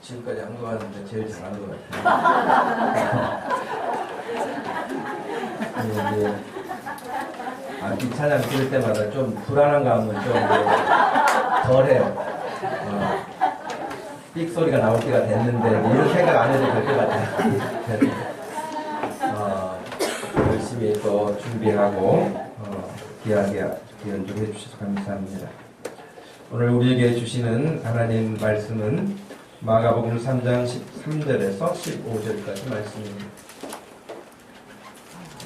지금까지 한동안인데 제일 잘하는 것 같아요. 이제 악기 찬양 들을 때마다 좀 불안한 감은 좀 덜해요. 삑 소리가 나올 때가 됐는데 이런 생각 안 해도 될 것 같아요. 열심히 또 준비하고 귀하게 연주해 주셔서 감사합니다. 오늘 우리에게 주시는 하나님 말씀은 마가복음 3장 13절에서 15절까지 말씀입니다.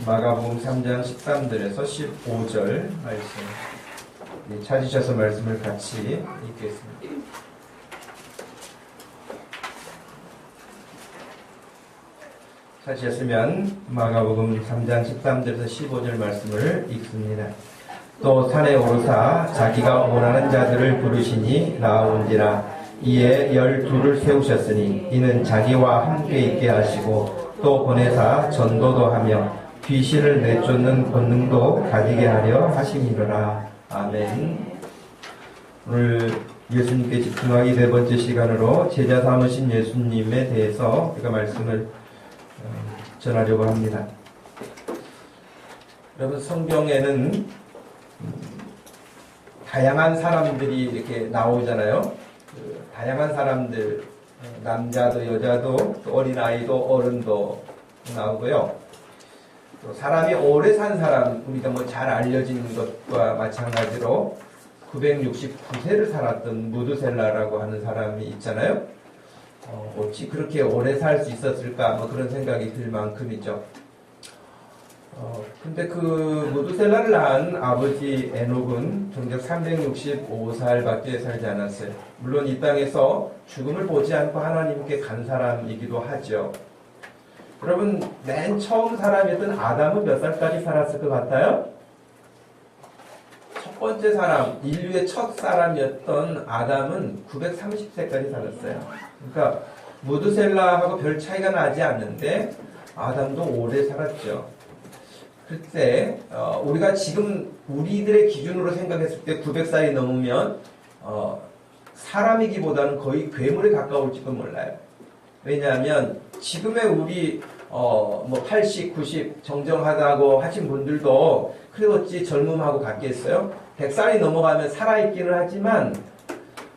마가복음 3장 13절에서 15절 말씀 찾으셔서 말씀을 같이 읽겠습니다. 찾으셨으면 마가복음 3장 13절에서 15절 말씀을 읽습니다. 또 산에 오르사 자기가 원하는 자들을 부르시니 나아온지라. 이에 12를 세우셨으니 이는 자기와 함께 있게 하시고 또 보내사 전도도 하며 귀신을 내쫓는 권능도 가지게 하려 하심이로라. 아멘. 오늘 예수님께 집중하기 네 번째 시간으로 제자 삼으신 예수님에 대해서 제가 말씀을 전하려고 합니다. 여러분, 성경에는 다양한 사람들이 이렇게 나오잖아요. 다양한 사람들, 남자도 여자도 또 어린아이도 어른도 나오고요. 또 사람이 오래 산 사람, 우리가 뭐 잘 알려진 것과 마찬가지로 969세를 살았던 무드셀라라고 하는 사람이 있잖아요. 어찌 그렇게 오래 살 수 있었을까, 뭐 그런 생각이 들 만큼이죠. 근데 그 무드셀라를 낳은 아버지 에녹은 정작 365살밖에 살지 않았어요. 물론 이 땅에서 죽음을 보지 않고 하나님께 간 사람이기도 하죠. 여러분, 맨 처음 사람이었던 아담은 몇 살까지 살았을 것 같아요? 첫 번째 사람, 인류의 첫 사람이었던 아담은 930세까지 살았어요. 그러니까 무드셀라하고 별 차이가 나지 않는데 아담도 오래 살았죠. 그때 우리가 지금 우리들의 기준으로 생각했을 때 900살이 넘으면 사람이기보다는 거의 괴물에 가까울지도 몰라요. 왜냐하면 지금의 우리 뭐 80, 90 정정하다고 하신 분들도 그래 어찌 젊음하고 같겠어요? 100살이 넘어가면 살아있기는 하지만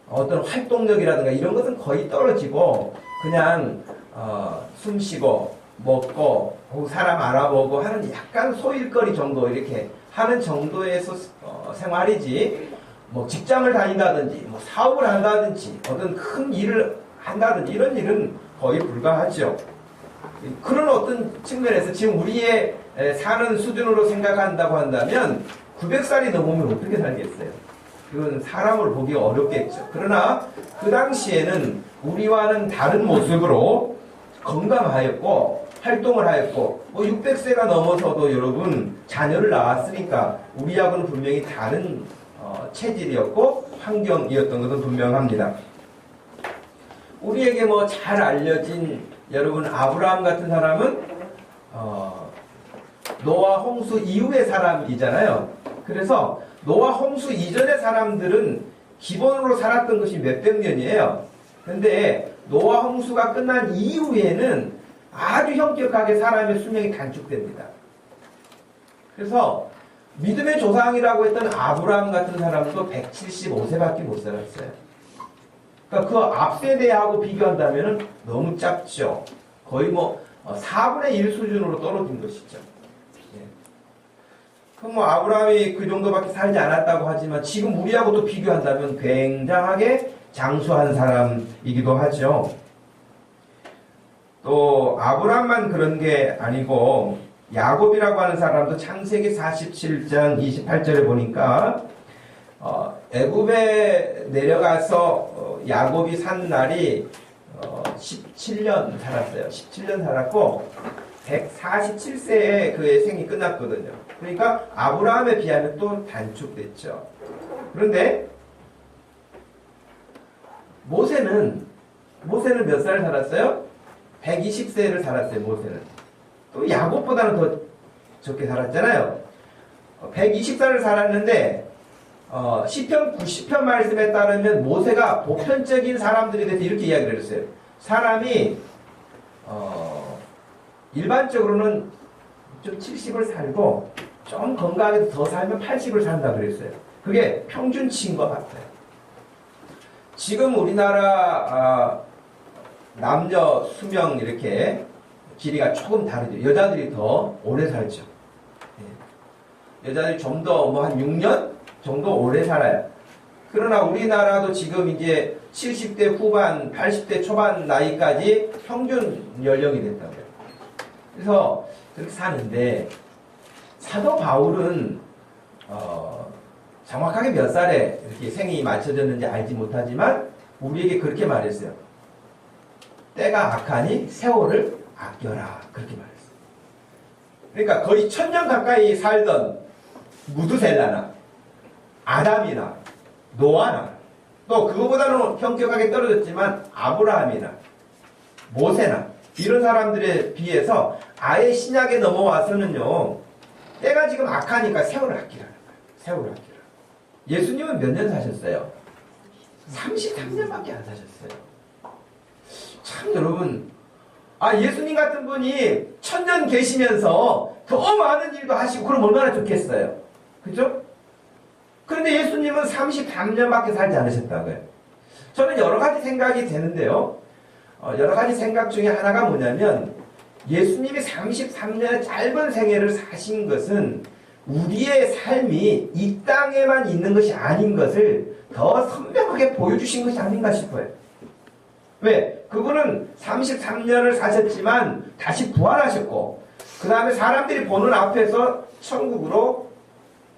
어떤 활동력이라든가 이런 것은 거의 떨어지고 그냥 숨쉬고 먹고 사람 알아보고 하는 약간 소일거리 정도 이렇게 하는 정도에서 생활이지, 뭐 직장을 다닌다든지 뭐 사업을 한다든지 어떤 큰 일을 한다든지 이런 일은 거의 불가하죠. 그런 어떤 측면에서 지금 우리의 사는 수준으로 생각한다고 한다면 900살이 넘으면 어떻게 살겠어요? 그건 사람을 보기 어렵겠죠. 그러나 그 당시에는 우리와는 다른 모습으로 건강하였고 활동을 하였고 뭐 600세가 넘어서도 여러분 자녀를 낳았으니까 우리하고는 분명히 다른 체질이었고 환경이었던 것은 분명합니다. 우리에게 뭐 잘 알려진 여러분 아브라함 같은 사람은 노아 홍수 이후의 사람이잖아요. 그래서 노아 홍수 이전의 사람들은 기본으로 살았던 것이 몇백 년이에요. 근데 노아 홍수가 끝난 이후에는 아주 현격하게 사람의 수명이 단축됩니다. 그래서 믿음의 조상이라고 했던 아브라함 같은 사람도 175세밖에 못 살았어요. 그러니까 그 앞세대하고 비교한다면 너무 작죠. 거의 뭐 4분의 1 수준으로 떨어진 것이죠. 그럼 뭐 아브라함이 그 정도밖에 살지 않았다고 하지만 지금 우리하고 또 비교한다면 굉장하게 장수한 사람이기도 하죠. 또 아브라함만 그런 게 아니고 야곱이라고 하는 사람도 창세기 47장 28절에 보니까 애굽에 내려가서 야곱이 산 날이 17년 살았어요. 17년 살았고 147세에 그의 생이 끝났거든요. 그러니까 아브라함에 비하면 또 단축됐죠. 그런데 모세는 몇 살 살았어요? 120세를 살았어요. 모세는. 또 야곱보다는 더 적게 살았잖아요. 120살을 살았는데 시편 90편 말씀에 따르면 모세가 보편적인 사람들에 대해서 이렇게 이야기를 했어요. 사람이 일반적으로는 좀 70을 살고 좀 건강하게 더 살면 80을 산다 그랬어요. 그게 평균치인 것 같아요. 지금 우리나라 남녀 수명 이렇게 길이가 조금 다르죠. 여자들이 더 오래 살죠. 여자들이 좀 더 뭐 한 6년 정도 오래 살아요. 그러나 우리나라도 지금 이제 70대 후반, 80대 초반 나이까지 평균 연령이 됐다고요. 그래서 그렇게 사는데 사도 바울은 정확하게 몇 살에 이렇게 생이 맞춰졌는지 알지 못하지만 우리에게 그렇게 말했어요. 때가 악하니 세월을 아껴라. 그렇게 말했어요. 그러니까 거의 1000년 가까이 살던 무드셀라나 아담이나 노아나 또 그거보다는 현격하게 떨어졌지만 아브라함이나 모세나 이런 사람들에 비해서 아예 신약에 넘어와서는요. 때가 지금 악하니까 세월을 아끼라는 거예요. 세월을 아끼라. 예수님은 몇 년 사셨어요? 33년밖에 안 사셨어요. 참 여러분 예수님 같은 분이 1000년 계시면서 더 많은 일도 하시고 그럼 얼마나 좋겠어요. 그죠? 그런데 예수님은 33년밖에 살지 않으셨다고요. 저는 여러 가지 생각이 되는데요. 여러 가지 생각 중에 하나가 뭐냐면 예수님이 33년의 짧은 생애를 사신 것은 우리의 삶이 이 땅에만 있는 것이 아닌 것을 더 선명하게 보여주신 것이 아닌가 싶어요. 왜? 그분은 33년을 사셨지만 다시 부활하셨고 그 다음에 사람들이 보는 앞에서 천국으로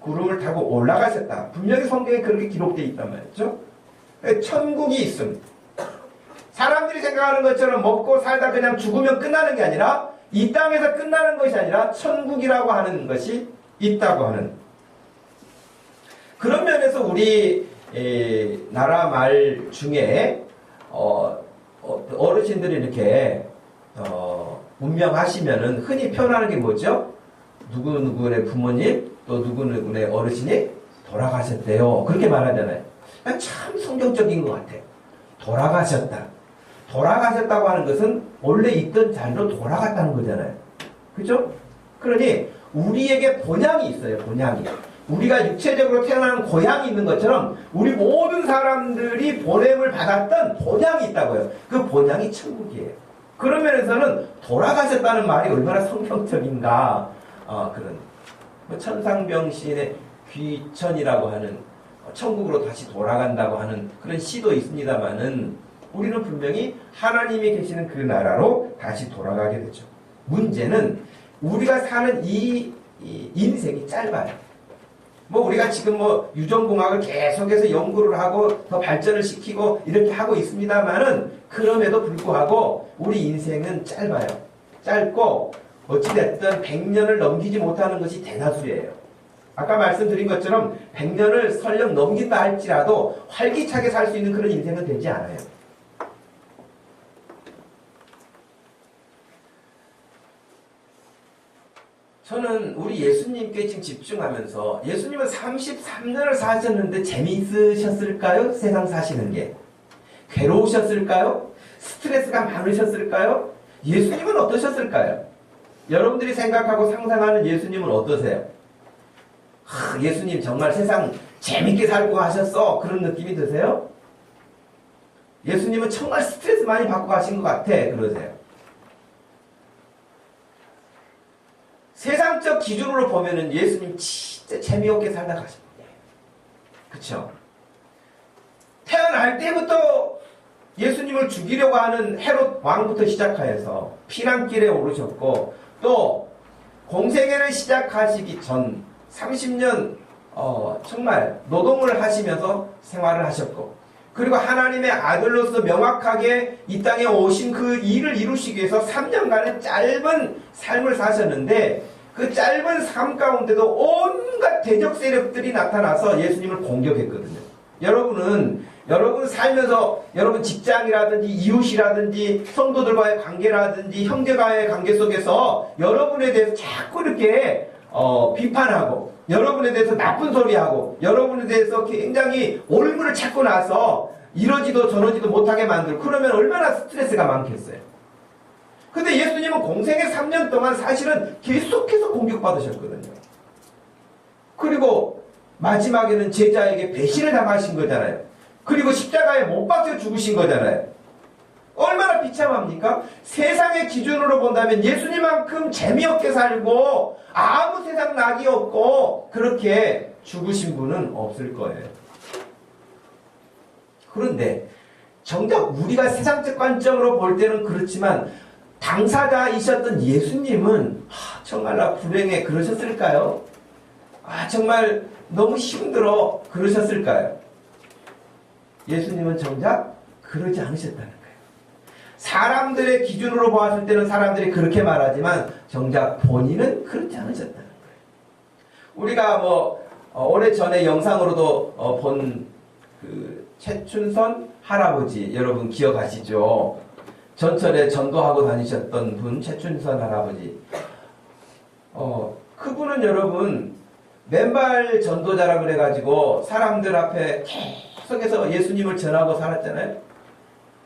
구름을 타고 올라가셨다. 분명히 성경에 그렇게 기록되어 있단 말이죠. 천국이 있음. 사람들이 생각하는 것처럼 먹고 살다 그냥 죽으면 끝나는 게 아니라 이 땅에서 끝나는 것이 아니라 천국이라고 하는 것이 있다고 하는 그런 면에서 우리 나라 말 중에 어르신들이 이렇게 운명하시면은 흔히 표현하는 게 뭐죠? 누구누구의 부모님 또 누구누구의 어르신이 돌아가셨대요. 그렇게 말하잖아요. 참 성경적인 것 같아요. 돌아가셨다. 돌아가셨다고 하는 것은 원래 있던 자리로 돌아갔다는 거잖아요. 그죠? 그러니 우리에게 본향이 있어요. 본향이. 우리가 육체적으로 태어나는 고향이 있는 것처럼 우리 모든 사람들이 보냄을 받았던 본향이 있다고요. 그 본향이 천국이에요. 그런 면에서는 돌아가셨다는 말이 얼마나 성경적인가. 그런 천상병 시인의 귀천이라고 하는 천국으로 다시 돌아간다고 하는 그런 시도 있습니다만은 우리는 분명히 하나님이 계시는 그 나라로 다시 돌아가게 되죠. 문제는 우리가 사는 이 인생이 짧아요. 우리가 지금 유전공학을 계속해서 연구를 하고 더 발전을 시키고 이렇게 하고 있습니다만은 그럼에도 불구하고 우리 인생은 짧아요. 짧고 어찌됐든 100년을 넘기지 못하는 것이 대다수예요. 아까 말씀드린 것처럼 100년을 설령 넘긴다 할지라도 활기차게 살 수 있는 그런 인생은 되지 않아요. 저는 우리 예수님께 지금 집중하면서 예수님은 33년을 사셨는데 재미있으셨을까요? 세상 사시는 게. 괴로우셨을까요? 스트레스가 많으셨을까요? 예수님은 어떠셨을까요? 여러분들이 생각하고 상상하는 예수님은 어떠세요? 예수님 정말 세상 재밌게 살고 하셨어. 그런 느낌이 드세요? 예수님은 정말 스트레스 많이 받고 가신 것 같아. 그러세요? 세상적 기준으로 보면은 예수님 진짜 재미없게 살다 가신 분이에요. 그쵸? 태어날 때부터 예수님을 죽이려고 하는 헤롯 왕부터 시작하여서 피난길에 오르셨고 또 공생애를 시작하시기 전 30년 정말 노동을 하시면서 생활을 하셨고 그리고 하나님의 아들로서 명확하게 이 땅에 오신 그 일을 이루시기 위해서 3년간의 짧은 삶을 사셨는데 그 짧은 삶 가운데도 온갖 대적 세력들이 나타나서 예수님을 공격했거든요. 여러분 살면서 여러분 직장이라든지 이웃이라든지 성도들과의 관계라든지 형제과의 관계 속에서 여러분에 대해서 자꾸 이렇게 비판하고 여러분에 대해서 나쁜 소리하고 여러분에 대해서 굉장히 올무를 찾고 나서 이러지도 저러지도 못하게 만들고 그러면 얼마나 스트레스가 많겠어요. 근데 예수님은 공생의 3년 동안 사실은 계속해서 공격받으셨거든요. 그리고 마지막에는 제자에게 배신을 당하신 거잖아요. 그리고 십자가에 못 박혀 죽으신 거잖아요. 얼마나 비참합니까? 세상의 기준으로 본다면 예수님만큼 재미없게 살고 아무 세상 낙이 없고 그렇게 죽으신 분은 없을 거예요. 그런데 정작 우리가 세상적 관점으로 볼 때는 그렇지만 당사자이셨던 예수님은 정말 불행해 그러셨을까요? 정말 너무 힘들어 그러셨을까요? 예수님은 정작 그러지 않으셨다는 거예요. 사람들의 기준으로 보았을 때는 사람들이 그렇게 말하지만 정작 본인은 그렇지 않으셨다는 거예요. 우리가 오래전에 영상으로도 본 그 최춘선 할아버지 여러분 기억하시죠? 전철에 전도하고 다니셨던 분 최춘선 할아버지. 그분은 여러분 맨발 전도자라 그래가지고 사람들 앞에 계속해서 예수님을 전하고 살았잖아요.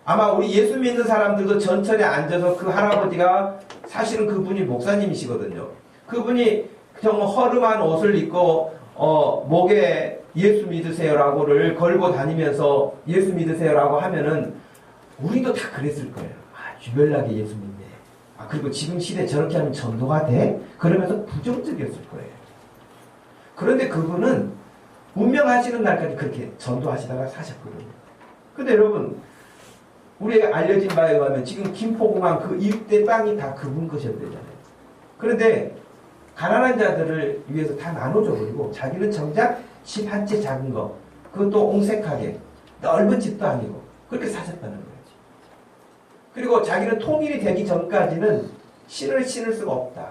아마 우리 예수 믿는 사람들도 전철에 앉아서 그 할아버지가 사실은 그분이 목사님이시거든요. 그분이 정말 허름한 옷을 입고 목에 예수 믿으세요라고를 걸고 다니면서 예수 믿으세요라고 하면은 우리도 다 그랬을 거예요. 유별나게 예수 믿네. 그리고 지금 시대에 저렇게 하면 전도가 돼? 그러면서 부정적이었을 거예요. 그런데 그분은 운명하시는 날까지 그렇게 전도하시다가 사셨거든요. 근데 여러분 우리가 알려진 바에 의하면 지금 김포공항 그 일대 땅이 다 그분 것이었대잖아요. 그런데 가난한 자들을 위해서 다 나눠줘 버리고 자기는 정작 집 한 채 작은 거 그것도 옹색하게 넓은 집도 아니고 그렇게 사셨다는 거예요. 그리고 자기는 통일이 되기 전까지는 신을 신을 수가 없다.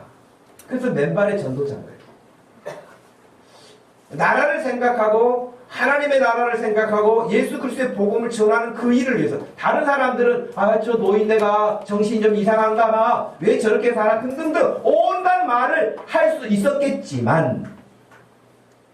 그래서 맨발의 전도자인 거예요. 나라를 생각하고 하나님의 나라를 생각하고 예수 그리스도의 복음을 전하는 그 일을 위해서 다른 사람들은 저 노인네가 정신이 좀 이상한가 봐. 왜 저렇게 살아? 등등등 온갖 말을 할 수 있었겠지만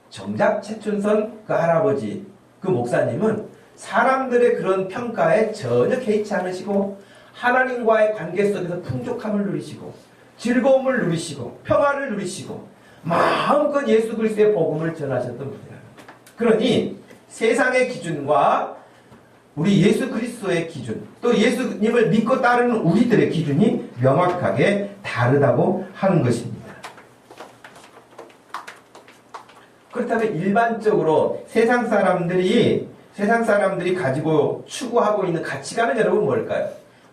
정작 최춘선 그 할아버지 그 목사님은 사람들의 그런 평가에 전혀 개의치 않으시고 하나님과의 관계 속에서 풍족함을 누리시고 즐거움을 누리시고 평화를 누리시고 마음껏 예수 그리스도의 복음을 전하셨던 분이다. 그러니 세상의 기준과 우리 예수 그리스도의 기준 또 예수님을 믿고 따르는 우리들의 기준이 명확하게 다르다고 하는 것입니다. 그렇다면 일반적으로 세상 사람들이 가지고 추구하고 있는 가치관은 여러분 뭘까요?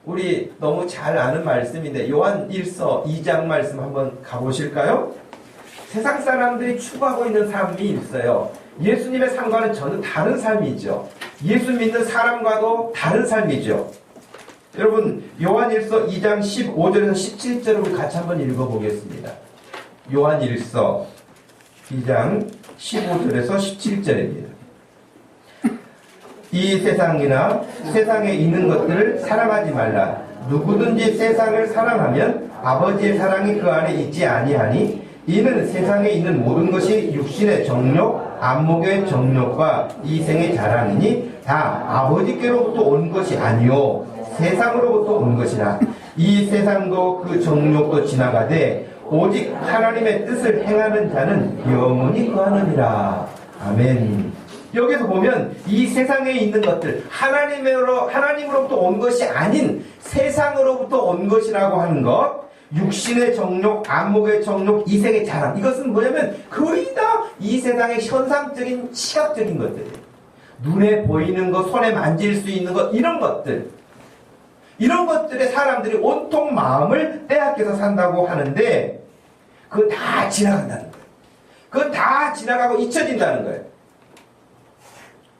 우리 너무 잘 아는 말씀인데 요한 1서 2장 말씀 한번 가보실까요? 세상 사람들이 추구하고 있는 삶이 있어요. 예수님의 삶과는 전혀 다른 삶이죠. 예수 믿는 사람과도 다른 삶이죠. 여러분 요한 1서 2장 15절에서 17절을 우리 같이 한번 읽어보겠습니다. 요한 1서 2장 15절에서 17절입니다. 이 세상이나 세상에 있는 것들을 사랑하지 말라. 누구든지 세상을 사랑하면 아버지의 사랑이 그 안에 있지 아니하니 이는 세상에 있는 모든 것이 육신의 정욕, 안목의 정욕과 이생의 자랑이니 다 아버지께로부터 온 것이 아니요 세상으로부터 온 것이라. 이 세상도 그 정욕도 지나가되 오직 하나님의 뜻을 행하는 자는 영원히 거하느니라. 아멘. 여기서 보면 이 세상에 있는 것들 하나님으로부터 온 것이 아닌 세상으로부터 온 것이라고 하는 것, 육신의 정욕, 안목의 정욕, 이생의 자랑, 이것은 뭐냐면 거의 다 이 세상의 현상적인 시각적인 것들이에요. 눈에 보이는 것, 손에 만질 수 있는 것, 이런 것들에 사람들이 온통 마음을 빼앗겨서 산다고 하는데 그건 다 지나간다는 거예요. 그건 다 지나가고 잊혀진다는 거예요.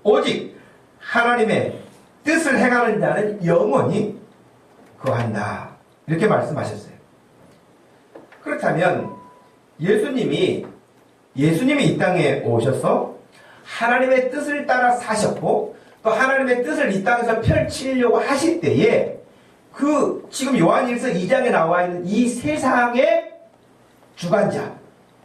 오직 하나님의 뜻을 행하는 자는 영원히 거한다. 이렇게 말씀하셨어요. 그렇다면 예수님이 이 땅에 오셔서 하나님의 뜻을 따라 사셨고 또 하나님의 뜻을 이 땅에서 펼치려고 하실 때에 지금 요한일서 2장에 나와 있는 이 세상의 주관자,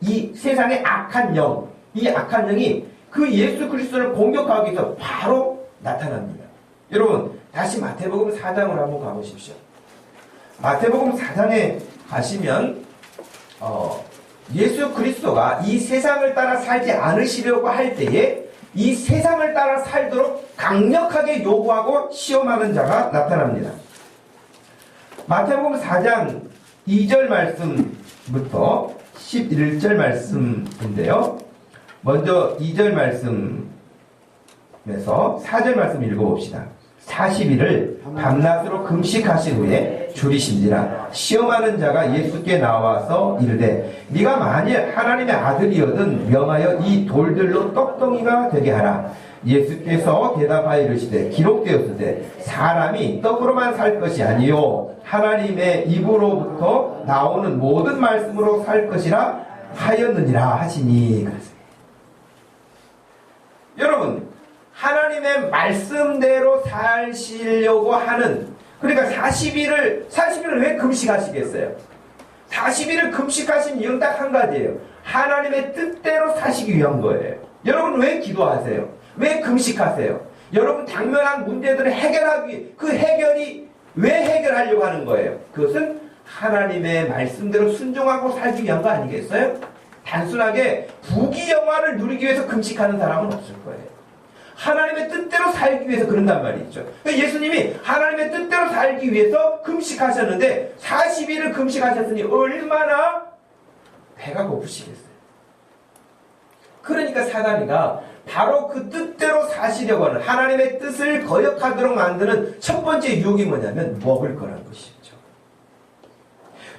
이 세상의 악한 영, 이 악한 영이 그 예수 그리스도를 공격하기 위해서 바로 나타납니다. 여러분 다시 마태복음 4장으로 한번 가보십시오. 마태복음 4장에 가시면 예수 그리스도가 이 세상을 따라 살지 않으시려고 할 때에 이 세상을 따라 살도록 강력하게 요구하고 시험하는 자가 나타납니다. 마태복음 4장 2절 말씀부터 11절 말씀인데요. 먼저 2절 말씀에서 4절 말씀 읽어봅시다. 40일을 밤낮으로 금식하신 후에 줄이신지라 시험하는 자가 예수께 나와서 이르되 네가 만일 하나님의 아들이거든 명하여 이 돌들로 떡덩이가 되게 하라. 예수께서 대답하여 이르시되 기록되었으되 사람이 떡으로만 살 것이 아니요 하나님의 입으로부터 나오는 모든 말씀으로 살 것이라 하였느니라 하시니. 여러분 하나님의 말씀대로 사시려고 하는, 그러니까 40일을 왜 금식하시겠어요? 40일을 금식하신 이유는 딱 한 가지예요. 하나님의 뜻대로 사시기 위한 거예요. 여러분 왜 기도하세요? 왜 금식하세요? 여러분 당면한 문제들을 해결하기, 그 해결이 왜 해결하려고 하는 거예요? 그것은 하나님의 말씀대로 순종하고 살기 위한 거 아니겠어요? 단순하게 부귀영화를 누리기 위해서 금식하는 사람은 없을 거예요. 하나님의 뜻대로 살기 위해서 그런단 말이죠. 예수님이 하나님의 뜻대로 살기 위해서 금식하셨는데 40일을 금식하셨으니 얼마나 배가 고프시겠어요. 그러니까 사단이가 바로 그 뜻대로 사시려고 하는, 하나님의 뜻을 거역하도록 만드는 첫 번째 유혹이 뭐냐면 먹을 거라는 것이죠.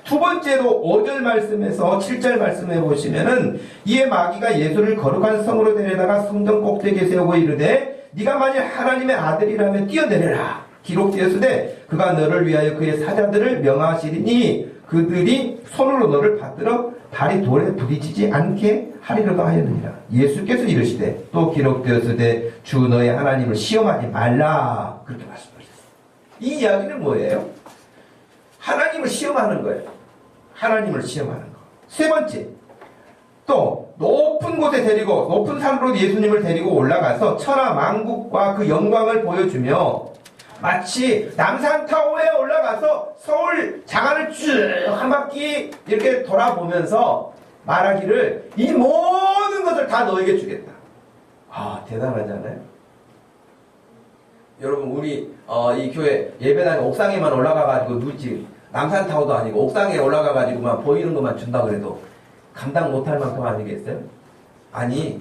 두 번째로 5절 말씀에서 7절 말씀에 보시면은 이에 마귀가 예수를 거룩한 성으로 데려다가 성전 꼭대기에 세우고 이르되 네가 만일 하나님의 아들이라면 뛰어내려라. 기록되었으되 그가 너를 위하여 그의 사자들을 명하시리니 그들이 손으로 너를 받들어 발이 돌에 부딪히지 않게 하리로다 하였느니라. 예수께서 이르시되 또 기록되었으되 주 너의 하나님을 시험하지 말라. 그렇게 말씀하셨어요. 이 이야기는 뭐예요? 하나님을 시험하는 거예요. 하나님을 시험하는 거. 세 번째, 또 높은 곳에 데리고, 높은 산으로 예수님을 데리고 올라가서 천하 만국과 그 영광을 보여주며 마치 남산타워에 올라가서 서울 장안을 쭉 한 바퀴 이렇게 돌아보면서 말하기를 이 모든 것을 다 너에게 주겠다. 아, 대단하잖아요. 여러분 우리 이 교회 예배당 옥상에만 올라가가지고 누지, 남산타워도 아니고 옥상에 올라가가지고만 보이는 것만 준다고 해도 감당 못할 만큼 아니겠어요? 아니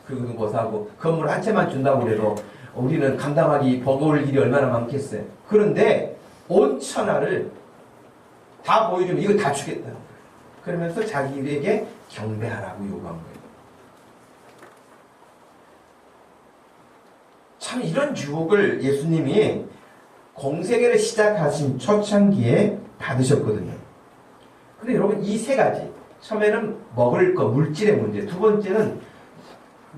그거는 고사하고 건물 한 채만 준다고 해도 우리는 감당하기 버거울 일이 얼마나 많겠어요. 그런데 온 천하를 다 보여주면 이거 다 주겠다. 그러면서 자기에게 경배하라고 요구한 거예요. 참 이런 유혹을 예수님이 공생애를 시작하신 초창기에 받으셨거든요. 근데 여러분 이 세 가지, 처음에는 먹을 거, 물질의 문제, 두 번째는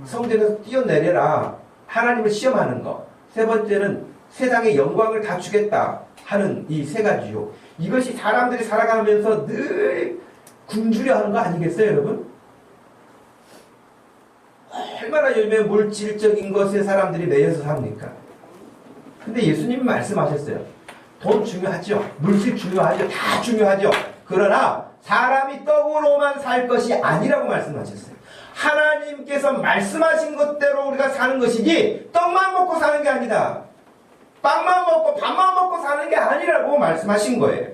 성전에서 뛰어내려라, 하나님을 시험하는 거, 세 번째는 세상의 영광을 다 주겠다 하는 이 세 가지 유혹, 이것이 사람들이 살아가면서 늘 굶주려 하는 거 아니겠어요 여러분? 얼마나 요즘에 물질적인 것에 사람들이 매여서 삽니까? 근데 예수님이 말씀하셨어요. 돈 중요하죠. 물질 중요하죠. 다 중요하죠. 그러나 사람이 떡으로만 살 것이 아니라고 말씀하셨어요. 하나님께서 말씀하신 것대로 우리가 사는 것이지 떡만 먹고 사는 게 아니다. 빵만 먹고 밥만 먹고 사는 게 아니라고 말씀하신 거예요.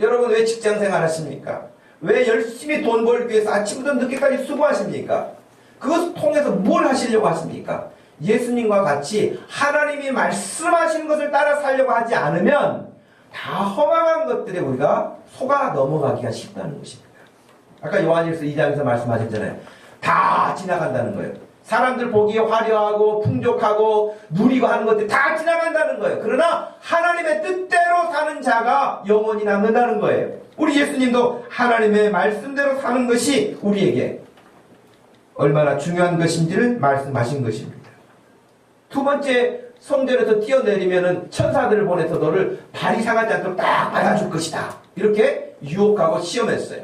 여러분 왜 직장생활 하십니까? 왜 열심히 돈 벌기 위해서 아침부터 늦게까지 수고하십니까? 그것을 통해서 뭘 하시려고 하십니까? 예수님과 같이 하나님이 말씀하시는 것을 따라 살려고 하지 않으면 다 허망한 것들에 우리가 속아 넘어가기가 쉽다는 것입니다. 아까 요한일서 2장에서 말씀하셨잖아요. 다 지나간다는 거예요. 사람들 보기에 화려하고 풍족하고 누리고 하는 것들 다 지나간다는 거예요. 그러나 하나님의 뜻대로 사는 자가 영원히 남는다는 거예요. 우리 예수님도 하나님의 말씀대로 사는 것이 우리에게 얼마나 중요한 것인지를 말씀하신 것입니다. 두 번째, 성전에서 뛰어내리면은 천사들을 보내서 너를 발이 상하지 않도록 딱 받아줄 것이다. 이렇게 유혹하고 시험했어요.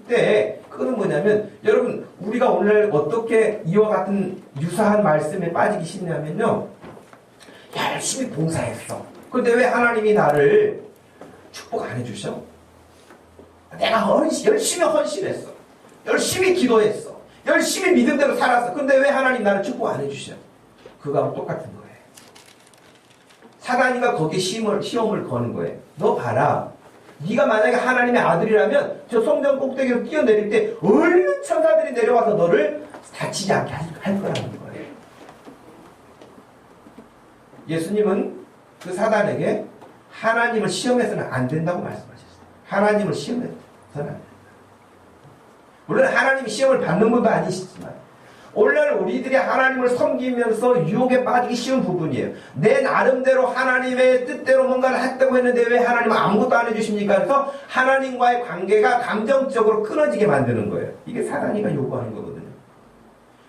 때 그거는 뭐냐면 여러분 우리가 오늘 어떻게 이와 같은 유사한 말씀에 빠지기 쉽냐면요. 열심히 봉사했어. 근데 왜 하나님이 나를 축복 안 해주셔? 내가 열심히 헌신했어. 열심히 기도했어. 열심히 믿음대로 살았어. 근데 왜 하나님 나를 축복 안 해주셔? 그거하고 똑같은 거예요. 사단이가 거기에 시험을 거는 거예요. 너 봐라. 네가 만약에 하나님의 아들이라면 저 성전 꼭대기로 뛰어내릴 때 얼른 천사들이 내려와서 너를 다치지 않게 할 거라는 거예요. 예수님은 그 사단에게 하나님을 시험해서는 안 된다고 말씀하셨어요. 하나님을 시험해서는 안 된다. 물론 하나님이 시험을 받는 분도 아니시지만 오늘날 우리들이 하나님을 섬기면서 유혹에 빠지기 쉬운 부분이에요. 내 나름대로 하나님의 뜻대로 뭔가를 했다고 했는데 왜 하나님은 아무것도 안 해주십니까? 그래서 하나님과의 관계가 감정적으로 끊어지게 만드는 거예요. 이게 사단이가 요구하는 거거든요.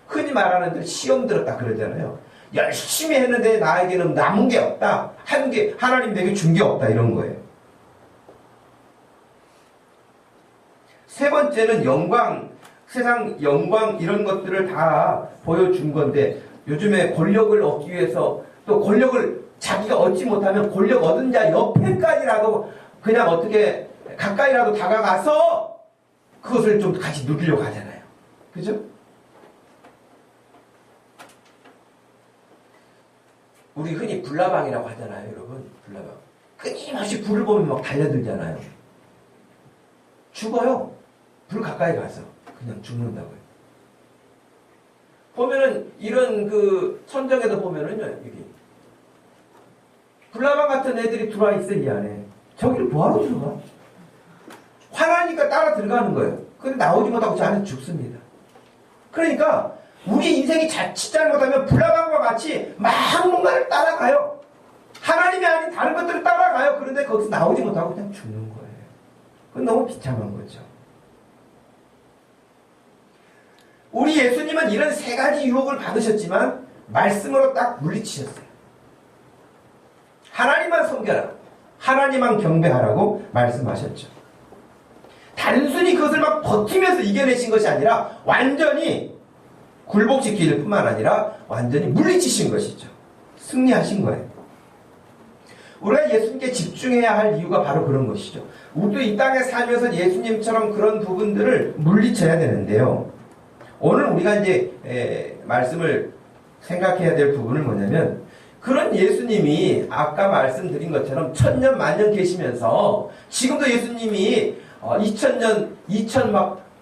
흔히 말하는 대로 시험 들었다 그러잖아요. 열심히 했는데 나에게는 남은 게 없다. 하나님 내게 준 게 없다. 이런 거예요. 세 번째는 영광. 세상 영광 이런 것들을 다 보여준 건데 요즘에 권력을 얻기 위해서 또 권력을 자기가 얻지 못하면 권력 얻은 자 옆에까지라도 그냥 어떻게 가까이라도 다가가서 그것을 좀 같이 누리려고 하잖아요. 그죠? 우리 흔히 불나방이라고 하잖아요, 여러분. 불나방. 끊임없이 불을 보면 막 달려들잖아요. 죽어요. 불 가까이 가서. 그냥 죽는다고요. 보면은 이런 그 천정에도 보면은요, 여기 불나방 같은 애들이 들어와 있어 이 안에. 저기를 뭐하러 들어가? 화나니까 따라 들어가는 거예요. 근데 나오지 못하고 저 안에 죽습니다. 그러니까 우리 인생이 자칫 잘못하면 불나방과 같이 막 뭔가를 따라가요. 하나님이 아닌 다른 것들을 따라가요. 그런데 거기서 나오지 못하고 그냥 죽는 거예요. 그건 너무 비참한 거죠. 우리 예수님은 이런 세 가지 유혹을 받으셨지만 말씀으로 딱 물리치셨어요. 하나님만 섬겨라. 하나님만 경배하라고 말씀하셨죠. 단순히 그것을 막 버티면서 이겨내신 것이 아니라 완전히 굴복시킬 뿐만 아니라 완전히 물리치신 것이죠. 승리하신 거예요. 우리가 예수님께 집중해야 할 이유가 바로 그런 것이죠. 우리도 이 땅에 살면서 예수님처럼 그런 부분들을 물리쳐야 되는데요. 오늘 우리가 이제 말씀을 생각해야 될 부분은 뭐냐면 그런 예수님이 아까 말씀드린 것처럼 천년 만년 계시면서 지금도 예수님이 2000년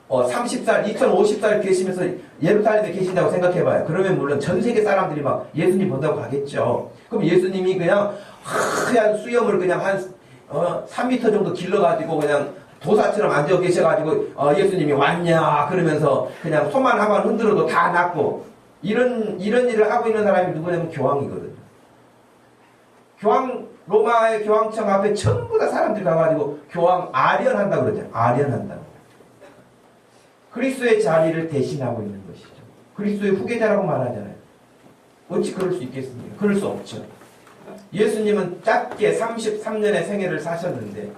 30살 2050살 계시면서 예루살렘에 계신다고 생각해봐요. 그러면 물론 전 세계 사람들이 막 예수님 본다고 가겠죠. 그럼 예수님이 그냥 하얀 수염을 그냥 한 3m 정도 길러가지고 그냥 도사처럼 앉아 계셔가지고 예수님이 왔냐 그러면서 그냥 손만 한번 흔들어도 다 낫고 이런 일을 하고 있는 사람이 누구냐면 교황이거든요. 로마의 교황청 앞에 전부 다 사람들이 가가지고 교황 아련한다고 그러잖아요. 아련한다고. 그리스도의 자리를 대신하고 있는 것이죠. 그리스도의 후계자라고 말하잖아요. 어찌 그럴 수 있겠습니까? 그럴 수 없죠. 예수님은 짧게 33년의 생애를 사셨는데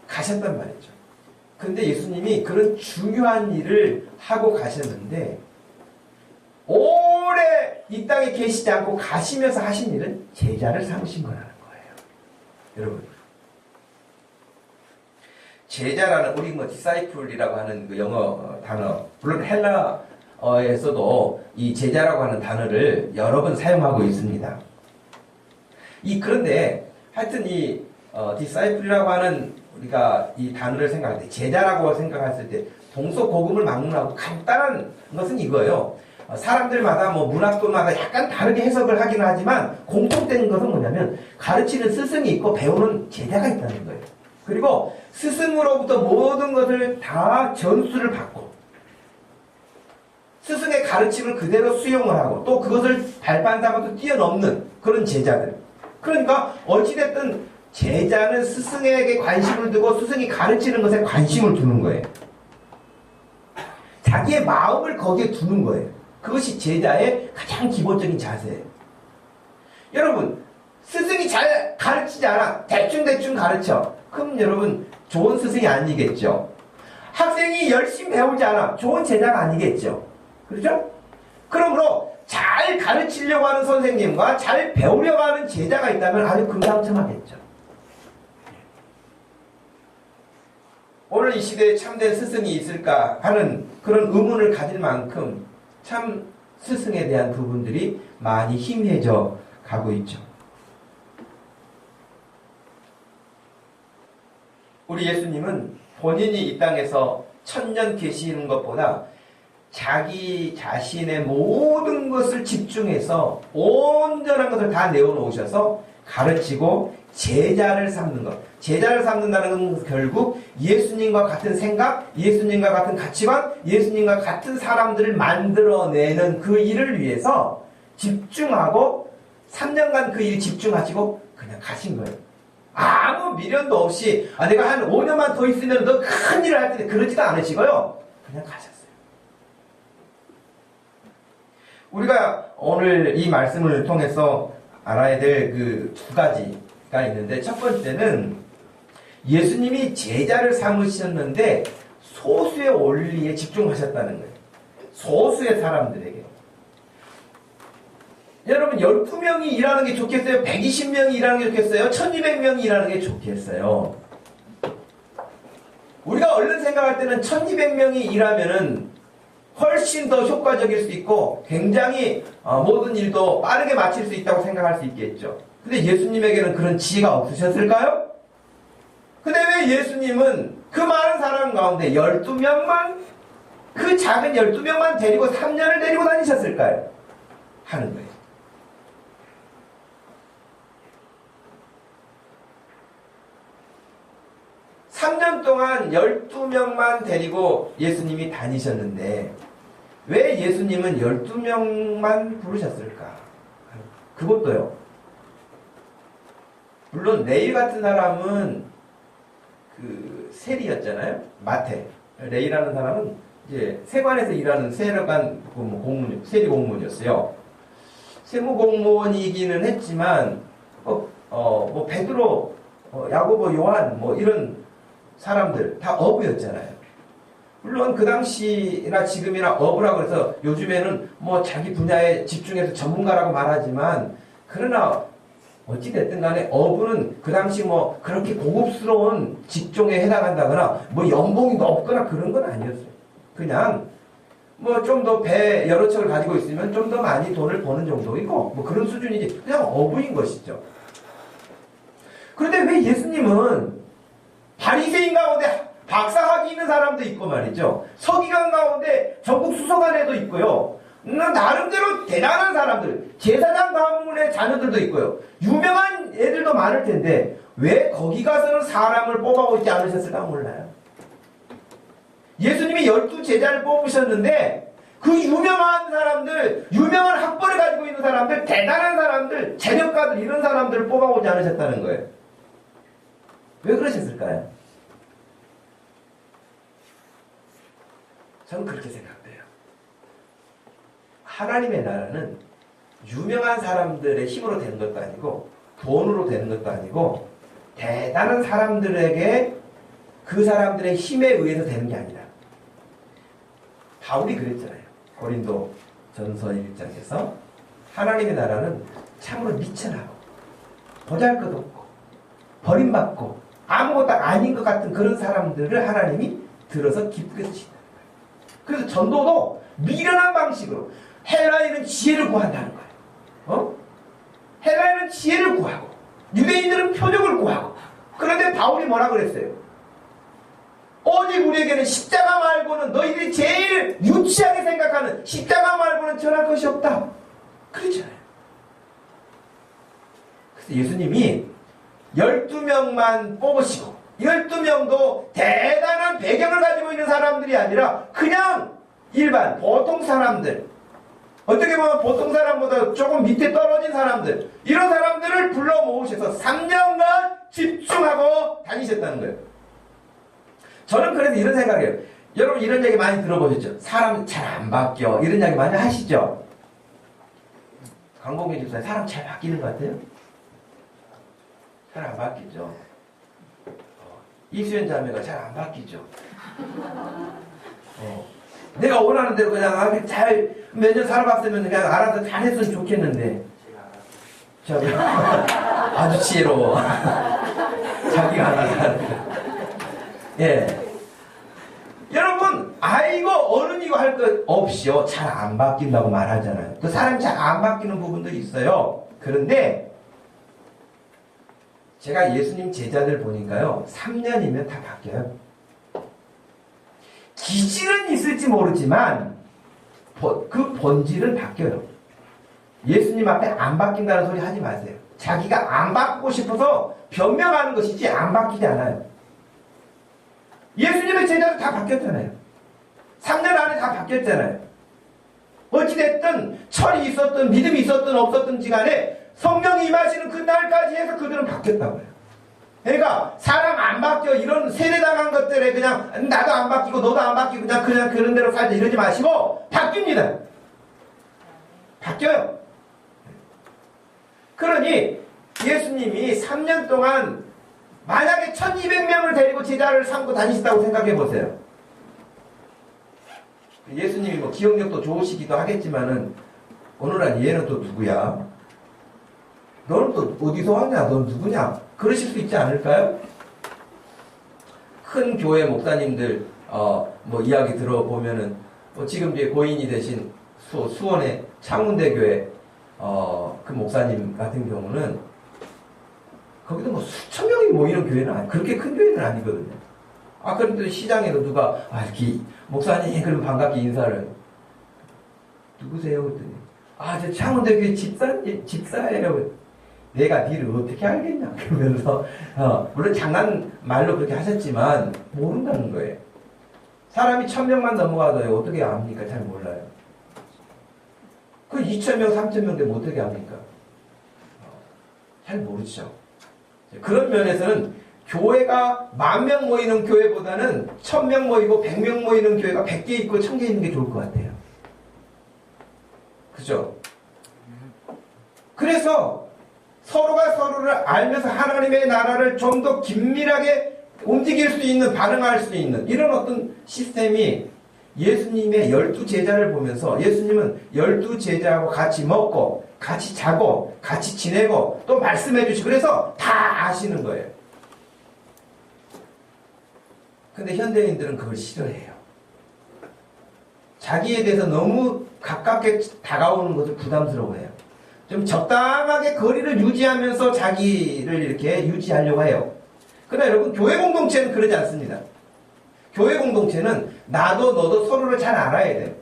가셨단 말이죠. 근데 예수님이 그런 중요한 일을 하고 가셨는데 오래 이 땅에 계시지 않고 가시면서 하신 일은 제자를 삼으신 거라는 거예요. 여러분, 제자라는 우리 disciple이라고 하는 그 영어 단어, 물론 헬라어에서도 이 제자라고 하는 단어를 여러 번 사용하고 있습니다. 그런데 하여튼 disciple이라고 하는 우리가 이 단어를 생각할 때, 제자라고 생각했을 때 동서고금을 막론하고 간단한 것은 이거예요. 사람들마다 문학도마다 약간 다르게 해석을 하긴 하지만 공통된 것은 뭐냐면 가르치는 스승이 있고 배우는 제자가 있다는 거예요. 그리고 스승으로부터 모든 것을 다 전수를 받고 스승의 가르침을 그대로 수용을 하고 또 그것을 발판 삼아서 뛰어넘는 그런 제자들. 그러니까 어찌됐든 제자는 스승에게 관심을 두고 스승이 가르치는 것에 관심을 두는 거예요. 자기의 마음을 거기에 두는 거예요. 그것이 제자의 가장 기본적인 자세예요. 여러분, 스승이 잘 가르치지 않아. 대충대충 가르쳐. 그럼 여러분, 좋은 스승이 아니겠죠. 학생이 열심히 배우지 않아 좋은 제자가 아니겠죠. 그렇죠? 그러므로 잘 가르치려고 하는 선생님과 잘 배우려고 하는 제자가 있다면 아주 금상첨화겠죠. 오늘 이 시대에 참된 스승이 있을까 하는 그런 의문을 가질 만큼 참 스승에 대한 부분들이 많이 희미해져 가고 있죠. 우리 예수님은 본인이 이 땅에서 천년 계시는 것보다 자기 자신의 모든 것을 집중해서 온전한 것을 다 내어놓으셔서 가르치고 제자를 삼는 것. 제자를 삼는다는 건 결국 예수님과 같은 생각, 예수님과 같은 가치관, 예수님과 같은 사람들을 만들어내는 그 일을 위해서 집중하고 3년간 그 일에 집중하시고 그냥 가신 거예요. 아무 미련도 없이 내가 한 5년만 더 있으면 더 큰 일을 할 텐데 그러지도 않으시고요. 그냥 가셨어요. 우리가 오늘 이 말씀을 통해서 알아야 될 그 두 가지가 있는데 첫 번째는 예수님이 제자를 삼으셨는데 소수의 원리에 집중하셨다는 거예요. 소수의 사람들에게. 여러분 12명이 일하는 게 좋겠어요? 120명이 일하는 게 좋겠어요? 1200명이 일하는 게 좋겠어요? 우리가 얼른 생각할 때는 1200명이 일하면은 훨씬 더 효과적일 수 있고 굉장히 모든 일도 빠르게 마칠 수 있다고 생각할 수 있겠죠. 근데 예수님에게는 그런 지혜가 없으셨을까요? 근데 왜 예수님은 그 많은 사람 가운데 12명만 그 작은 12명만 데리고 3년을 데리고 다니셨을까요? 하는 거예요. (3년) 동안 12명만 데리고 예수님이 다니셨는데 왜 예수님은 12명만 부르셨을까? 그것도요. 물론 레위 같은 사람은 그 세리였잖아요. 마태. 레위라는 사람은 이제 세관에서 일하는 세관 공무원, 세리 공무원이었어요. 세무 공무원이기는 했지만 뭐 베드로, 야고보, 요한 뭐 이런 사람들 다 어부였잖아요. 물론 그 당시나 지금이나 어부라고 해서 요즘에는 뭐 자기 분야에 집중해서 전문가라고 말하지만 그러나 어찌됐든 간에 어부는 그 당시 뭐 그렇게 고급스러운 직종에 해당한다거나 뭐 연봉이 높거나 그런 건 아니었어요. 그냥 뭐 좀 더 배 여러 척을 가지고 있으면 좀 더 많이 돈을 버는 정도이고 뭐 그런 수준이지 그냥 어부인 것이죠. 그런데 왜 예수님은 바리새인 가운데 박사학위 있는 사람도 있고 말이죠. 서기관 가운데 전국 수석관에도 있고요. 나름대로 대단한 사람들, 제사장 가문의 자녀들도 있고요. 유명한 애들도 많을 텐데 왜 거기 가서는 사람을 뽑아오지 않으셨을까 몰라요. 예수님이 12제자를 뽑으셨는데 그 유명한 사람들, 유명한 학벌을 가지고 있는 사람들, 대단한 사람들, 재력가들 이런 사람들을 뽑아오지 않으셨다는 거예요. 왜 그러셨을까요? 저는 그렇게 생각돼요. 하나님의 나라는 유명한 사람들의 힘으로 되는 것도 아니고 돈으로 되는 것도 아니고 대단한 사람들에게 그 사람들의 힘에 의해서 되는 게 아니라 바울이 그랬잖아요. 고린도 전서 1장에서 하나님의 나라는 참으로 미천하고 보잘것없고 버림받고 아무것도 아닌 것 같은 그런 사람들을 하나님이 들어서 기쁘게 쓰신다는 거예요. 그래서 전도도 미련한 방식으로 헬라인은 지혜를 구한다는 거예요. 헬라인은 지혜를 구하고 유대인들은 표적을 구하고 그런데 바울이 뭐라 그랬어요? 오직 우리에게는 십자가 말고는 너희들이 제일 유치하게 생각하는 십자가 말고는 전할 것이 없다. 그렇잖아요. 그래서 예수님이 12명만 뽑으시고 12명도 대단한 배경을 가지고 있는 사람들이 아니라 그냥 일반 보통 사람들, 어떻게 보면 보통 사람보다 조금 밑에 떨어진 사람들, 이런 사람들을 불러 모으셔서 3년간 집중하고 다니셨다는 거예요. 저는 그래서 이런 생각이에요. 여러분 이런 얘기 많이 들어보셨죠? 사람 잘 안 바뀌어 이런 얘기 많이 하시죠? 강봉규 집사님 사람 잘 바뀌는 것 같아요? 잘 안 바뀌죠. 이수연 자매가 잘 안 바뀌죠. 내가 원하는 대로 그냥 잘 몇 년 살아봤으면 그냥 알아서 잘했으면 좋겠는데 아주 지혜로워. 자기가 알아서 하는 거. 예. 여러분, 아이고 어른이고 할 것 없이요 잘 안 바뀐다고 말하잖아요. 그 사람이 잘 안 바뀌는 부분들이 있어요. 그런데 제가 예수님 제자들 보니까요 3년이면 다 바뀌어요. 기질은 있을지 모르지만 그 본질은 바뀌어요. 예수님 앞에 안 바뀐다는 소리 하지 마세요. 자기가 안 바꾸고 싶어서 변명하는 것이지 안 바뀌지 않아요. 예수님의 제자도 다 바뀌었잖아요. 3년 안에 다 바뀌었잖아요. 어찌됐든 철이 있었든 믿음이 있었든 없었든지 간에 성령이 임하시는 그날까지 해서 그들은 바뀌었다고 해요. 그러니까 사람 안 바뀌어 이런 세례당한 것들에 그냥 나도 안 바뀌고 너도 안 바뀌고 그냥 그런 대로 살자 이러지 마시고 바뀝니다. 바뀌어요. 그러니 예수님이 3년 동안 만약에 1200명을 데리고 제자를 삼고 다니시다고 생각해 보세요. 예수님이 뭐 기억력도 좋으시기도 하겠지만은 오늘날 얘는 또 누구야? 너는 또 어디서 왔냐? 넌 누구냐? 그러실 수 있지 않을까요? 큰 교회 목사님들 뭐 이야기 들어보면은 지금 이제 고인이 되신 수원의 창문대교회 그 목사님 같은 경우는 거기도 뭐 수천 명이 모이는 교회는 아니, 그렇게 큰 교회는 아니거든요. 그런데 시장에도 누가 이렇게 목사님 그럼 반갑게 인사를 누구세요? 그랬더니 저 창원대교회 집사예요. 내가 니를 어떻게 알겠냐? 그러면서 물론 장난말로 그렇게 하셨지만 모른다는 거예요. 사람이 1000명만 넘어가도 어떻게 압니까? 잘 몰라요. 그 2000명, 3000명 되면 어떻게 압니까? 잘 모르죠. 그런 면에서는 교회가 10,000명 모이는 교회보다는 1000명 모이고 100명 모이는 교회가 100개 있고 1000개 있는 게 좋을 것 같아요. 그죠? 그래서 서로가 서로를 알면서 하나님의 나라를 좀 더 긴밀하게 움직일 수 있는, 반응할 수 있는 이런 어떤 시스템이 예수님의 12제자를 보면서 예수님은 12제자하고 같이 먹고 같이 자고 같이 지내고 또 말씀해 주시고 그래서 다 아시는 거예요. 근데 현대인들은 그걸 싫어해요. 자기에 대해서 너무 가깝게 다가오는 것을 부담스러워해요. 좀 적당하게 거리를 유지하면서 자기를 이렇게 유지하려고 해요. 그러나 여러분 교회 공동체는 그러지 않습니다. 교회 공동체는 나도 너도 서로를 잘 알아야 돼요.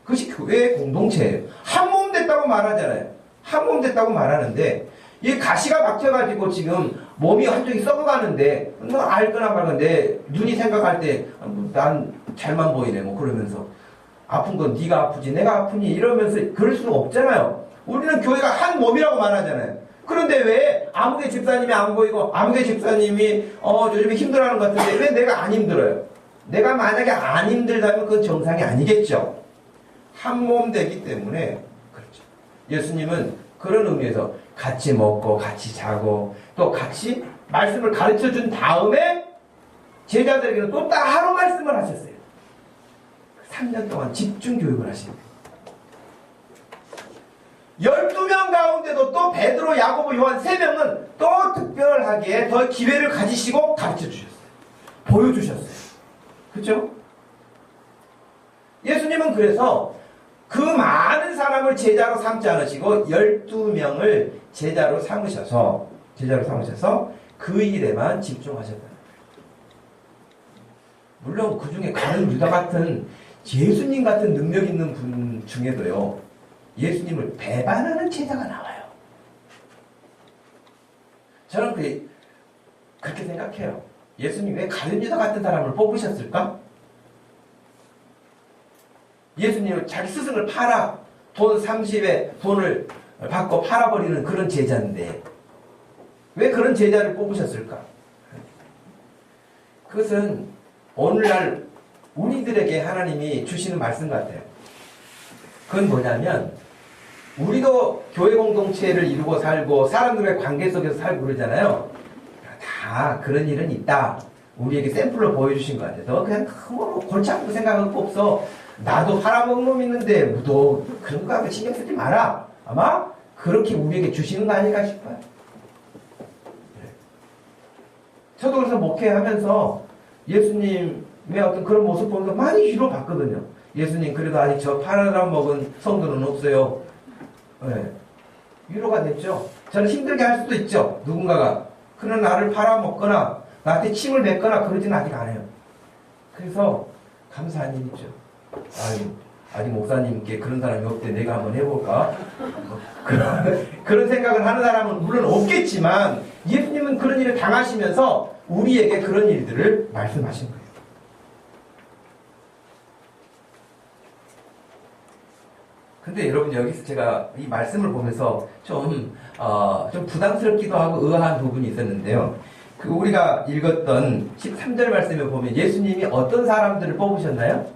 그것이 교회의 공동체예요. 한 몸 됐다고 말하잖아요. 한 몸 됐다고 말하는데 이 가시가 박혀가지고 지금 몸이 한쪽이 썩어가는데 뭐 알거나 말건데 눈이 생각할 때 난 잘만 보이네 뭐 그러면서 아픈 건 네가 아프지 내가 아프니 이러면서 그럴 수는 없잖아요. 우리는 교회가 한 몸이라고 말하잖아요. 그런데 왜 아무개 집사님이 안 보이고 아무개 집사님이 요즘에 힘들어하는 것 같은데 왜 내가 안 힘들어요? 내가 만약에 안 힘들다면 그건 정상이 아니겠죠. 한 몸 되기 때문에 그렇죠. 예수님은 그런 의미에서 같이 먹고 같이 자고 또 같이 말씀을 가르쳐 준 다음에 제자들에게는 또 따로 말씀을 하셨어요. 3년 동안 집중 교육을 하신 거예요. 12명 가운데도 또 베드로, 야고보, 요한 3명은 또 특별하게 더 기회를 가지시고 가르쳐 주셨어요. 보여주셨어요. 그렇죠? 예수님은 그래서 그 많은 사람을 제자로 삼지 않으시고 12명을 제자로 삼으셔서 그 일에만 집중하셨다. 물론 그 중에 가룟 유다 같은 예수님 같은 능력 있는 분 중에도요. 예수님을 배반하는 제자가 나와요. 저는 그렇게 생각해요. 예수님 왜 가룟 유다 같은 사람을 뽑으셨을까? 예수님은 자기 스승을 팔아 돈 30에 돈을 받고 팔아버리는 그런 제자인데 왜 그런 제자를 뽑으셨을까? 그것은 오늘날 우리들에게 하나님이 주시는 말씀 같아요. 그건 뭐냐면 우리도 교회 공동체를 이루고 살고 사람들과의 관계 속에서 살고 그러잖아요. 다 그런 일은 있다. 우리에게 샘플로 보여주신 것 같아요. 너 그냥 골치 아프고 생각할 거 없어. 나도 팔아먹은 놈 있는데 너 그런 거 하고 신경 쓰지 마라. 아마 그렇게 우리에게 주시는 거 아닐까 싶어요. 저도 그래서 목회하면서 예수님의 어떤 그런 모습 보면서 많이 위로받거든요. 예수님 그래도 아직 저 팔아먹은 성도는 없어요. 네. 위로가 됐죠. 저는 힘들게 할 수도 있죠. 누군가가. 그러나 나를 팔아먹거나 나한테 침을 뱉거나 그러지는 아직 안 해요. 그래서 감사한 일이죠. 아직 목사님께 그런 사람이 없대. 내가 한번 해볼까? 그런 생각을 하는 사람은 물론 없겠지만 예수님은 그런 일을 당하시면서 우리에게 그런 일들을 말씀하신 거예요. 근데 여러분 여기서 제가 이 말씀을 보면서 좀 부담스럽기도 하고 의아한 부분이 있었는데요. 우리가 읽었던 13절 말씀에 보면 예수님이 어떤 사람들을 뽑으셨나요?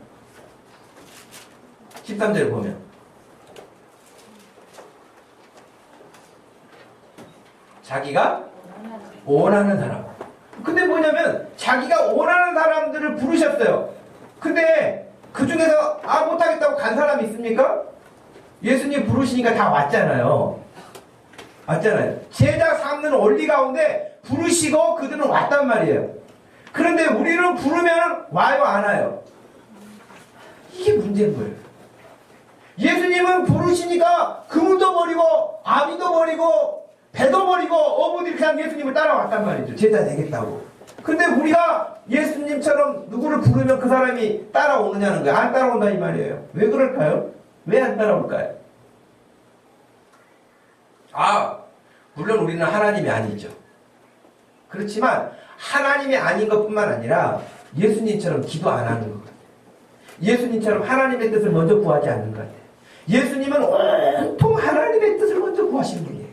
13절 보면 자기가 원하는 사람. 근데 뭐냐면 자기가 원하는 사람들을 부르셨어요. 근데 그 중에서 못하겠다고 간 사람이 있습니까? 예수님 부르시니까 다 왔잖아요. 제자 삼는 원리 가운데 부르시고 그들은 왔단 말이에요. 그런데 우리는 부르면 와요, 안 와요? 이게 문제인 거예요. 예수님은 부르시니까 그물도 버리고 아비도 버리고 배도 버리고 어부들이 그냥 예수님을 따라왔단 말이죠. 제자 되겠다고. 근데 우리가 예수님처럼 누구를 부르면 그 사람이 따라오느냐는 거예요. 안 따라온다 이 말이에요. 왜 그럴까요? 왜 안 따라올까요? 물론 우리는 하나님이 아니죠. 그렇지만 하나님이 아닌 것뿐만 아니라 예수님처럼 기도 안 하는 것 같아요. 예수님처럼 하나님의 뜻을 먼저 구하지 않는 것 같아요. 예수님은 온통 하나님의 뜻을 먼저 구하신 분이에요.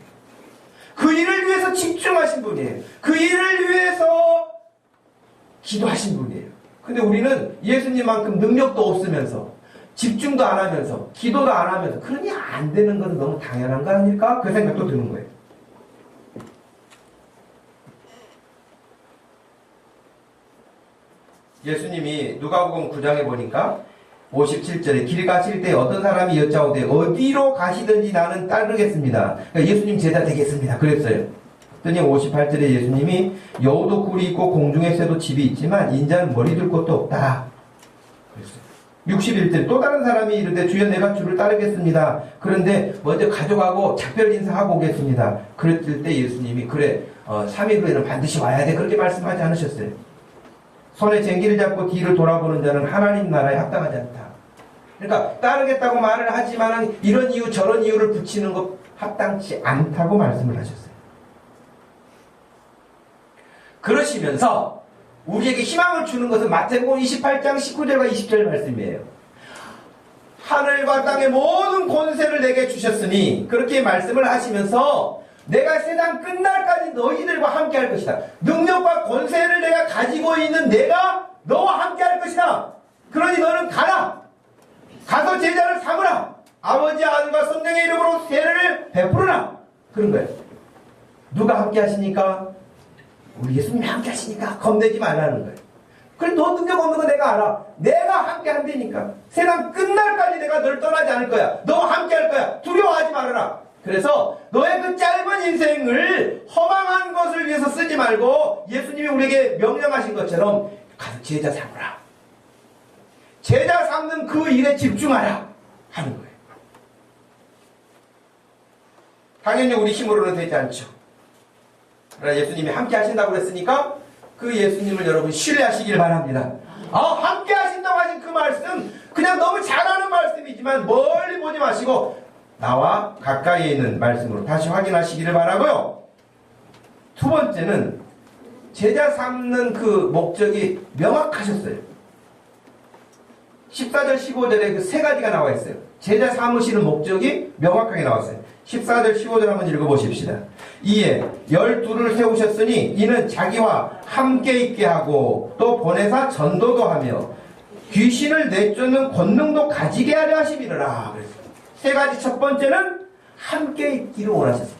그 일을 위해서 집중하신 분이에요. 그 일을 위해서 기도하신 분이에요. 근데 우리는 예수님만큼 능력도 없으면서 집중도 안 하면서 기도도 안 하면서 그러니 안 되는 것은 너무 당연한 거 아닐까? 그 생각도 드는 거예요. 예수님이 누가복음 9장에 보니까 57절에 길 가실 때 어떤 사람이 여짜오되 어디로 가시든지 나는 따르겠습니다. 그러니까 예수님 제자 되겠습니다. 그랬어요. 그랬더니 58절에 예수님이 여우도 굴이 있고 공중에 새도 집이 있지만 인자는 머리 둘 곳도 없다. 그랬어요. 61절 또 다른 사람이 이르되 주여 내가 주를 따르겠습니다. 그런데 먼저 가져가고 작별 인사하고 오겠습니다. 그랬을 때 예수님이 그래 3일 후에는 반드시 와야 돼. 그렇게 말씀하지 않으셨어요. 손에 쟁기를 잡고 뒤를 돌아보는 자는 하나님 나라에 합당하지 않다. 그러니까 따르겠다고 말을 하지만 이런 이유 저런 이유를 붙이는 것 합당치 않다고 말씀을 하셨어요. 그러시면서 우리에게 희망을 주는 것은 마태복음 28장 19절과 20절 말씀이에요. 하늘과 땅의 모든 권세를 내게 주셨으니 그렇게 말씀을 하시면서 내가 세상 끝날까지 너희들과 함께 할 것이다. 능력과 권세를 내가 가지고 있는 내가 너와 함께 할 것이다. 그러니 너는 가라. 가서 제자를 삼으라. 아버지 아들과 성령의 이름으로 세례를 베푸르라. 그런 거예요. 누가 함께 하시니까? 우리 예수님이 함께 하시니까 겁내지 말라는 거예요. 그래 너 능력 없는 거 내가 알아. 내가 함께 한다니까. 세상 끝날까지 내가 널 떠나지 않을 거야. 너와 함께 할 거야. 두려워하지 말아라. 그래서 너의 그 짧은 인생을 허망한 것을 위해서 쓰지 말고 예수님이 우리에게 명령하신 것처럼 가서 제자 삼으라. 제자 삼는 그 일에 집중하라 하는 거예요. 당연히 우리 힘으로는 되지 않죠. 그러나 예수님이 함께 하신다고 그랬으니까 그 예수님을 여러분 신뢰하시길 바랍니다. 함께 하신다고 하신 그 말씀 그냥 너무 잘하는 말씀이지만 멀리 보지 마시고 나와 가까이에 있는 말씀으로 다시 확인하시기를 바라고요. 두 번째는 제자 삼는 그 목적이 명확하셨어요. 14절 15절에 그 세 가지가 나와 있어요. 제자 삼으시는 목적이 명확하게 나왔어요. 14절 15절 한번 읽어보십시다. 이에 12를 세우셨으니 이는 자기와 함께 있게 하고 또 보내사 전도도 하며 귀신을 내쫓는 권능도 가지게 하려 하심이라 그랬어요. 세 가지 첫 번째는 함께 있기를 원하셨어요.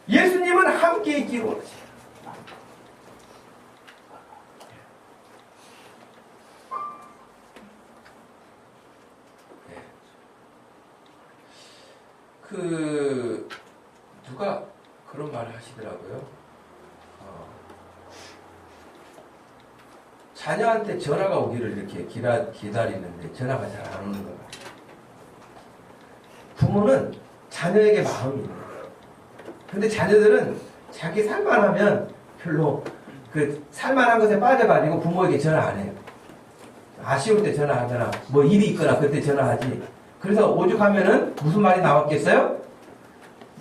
예수님은 함께 있기를 원하세요. 누가 그런 말을 하시더라고요. 자녀한테 전화가 오기를 이렇게 기다리는데 전화가 잘 안 오는 것 같아요. 부모는 자녀에게 마음이 있는 거예요. 근데 자녀들은 자기 살만하면 별로 살만한 것에 빠져가지고 부모에게 전화 안 해요. 아쉬울 때 전화하잖아. 뭐 일이 있거나 그때 전화하지. 그래서 오죽하면은 무슨 말이 나왔겠어요?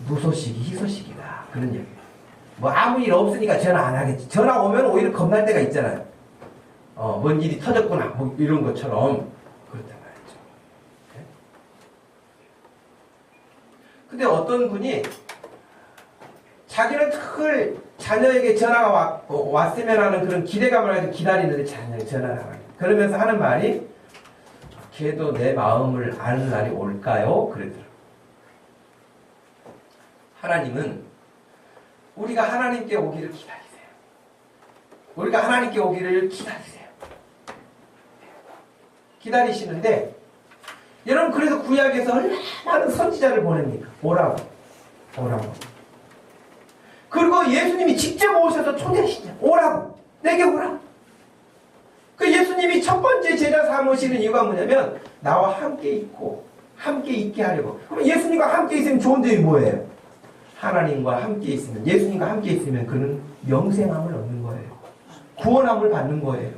무소식이 희소식이다. 그런 얘기예요. 뭐 아무 일 없으니까 전화 안 하겠지. 전화 오면 오히려 겁날 때가 있잖아요. 뭔 일이 터졌구나. 뭐 이런 것처럼. 그렇단 말이죠. 근데 어떤 분이 자기는 늘 자녀에게 전화가 왔으면 하는 그런 기대감을 가지고 기다리는데 자녀에게 전화를 안 하게. 그러면서 하는 말이 걔도 내 마음을 아는 날이 올까요? 그러더라고요. 하나님은 우리가 하나님께 오기를 기다리세요. 우리가 하나님께 오기를 기다리세요. 기다리시는데 여러분 그래서 구약에서 얼마나 많은 선지자를 보냅니까? 오라고. 그리고 예수님이 직접 오셔서 초대하시죠. 오라고. 내게 오라고. 그 예수님이 첫 번째 제자 삼으시는 이유가 뭐냐면 나와 함께 있고 함께 있게 하려고. 그럼 예수님과 함께 있으면 좋은 점이 뭐예요? 하나님과 함께 있으면, 예수님과 함께 있으면 그는 영생함을 얻는 거예요. 구원함을 받는 거예요.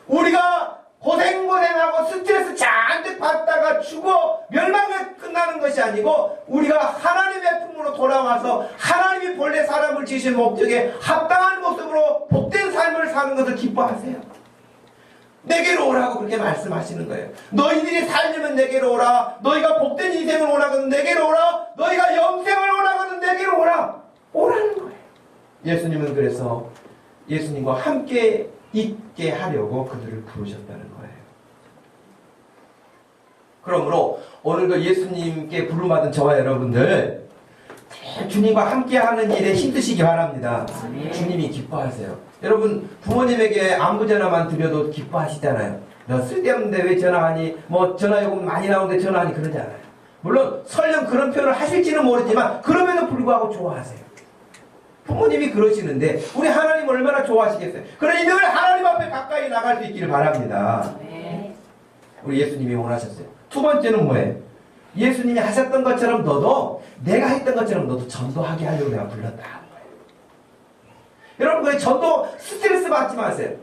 우리가 고생하고 스트레스 잔뜩 받다가 죽어 멸망에 끝나는 것이 아니고 우리가 하나님의 품으로 돌아와서 하나님이 본래 사람을 지으신 목적에 합당한 모습으로 복된 삶을 사는 것을 기뻐하세요. 내게로 오라고 그렇게 말씀하시는 거예요. 너희들이 살려면 내게로 오라. 너희가 복된 인생을 오라거든 내게로 오라. 너희가 영생을 오라거든 내게로 오라. 오라는 거예요. 예수님은 그래서 예수님과 함께 있게 하려고 그들을 부르셨다는 거예요. 그러므로 오늘도 예수님께 부름받은 저와 여러분들 주님과 함께하는 일에 힘드시기 바랍니다. 주님이 기뻐하세요. 여러분 부모님에게 안부 전화만 드려도 기뻐하시잖아요. 너 쓸데없는데 왜 전화하니? 뭐 전화요금 많이 나오는데 전화하니? 그러지 않아요. 물론 설령 그런 표현을 하실지는 모르지만 그럼에도 불구하고 좋아하세요. 부모님이 그러시는데 우리 하나님 얼마나 좋아하시겠어요. 그러니 늘 하나님 앞에 가까이 나갈 수 있기를 바랍니다. 우리 예수님이 원하셨어요. 두 번째는 뭐예요? 예수님이 하셨던 것처럼 너도 내가 했던 것처럼 너도 전도하게 하려고 내가 불렀다. 여러분 그 전도 스트레스 받지 마세요.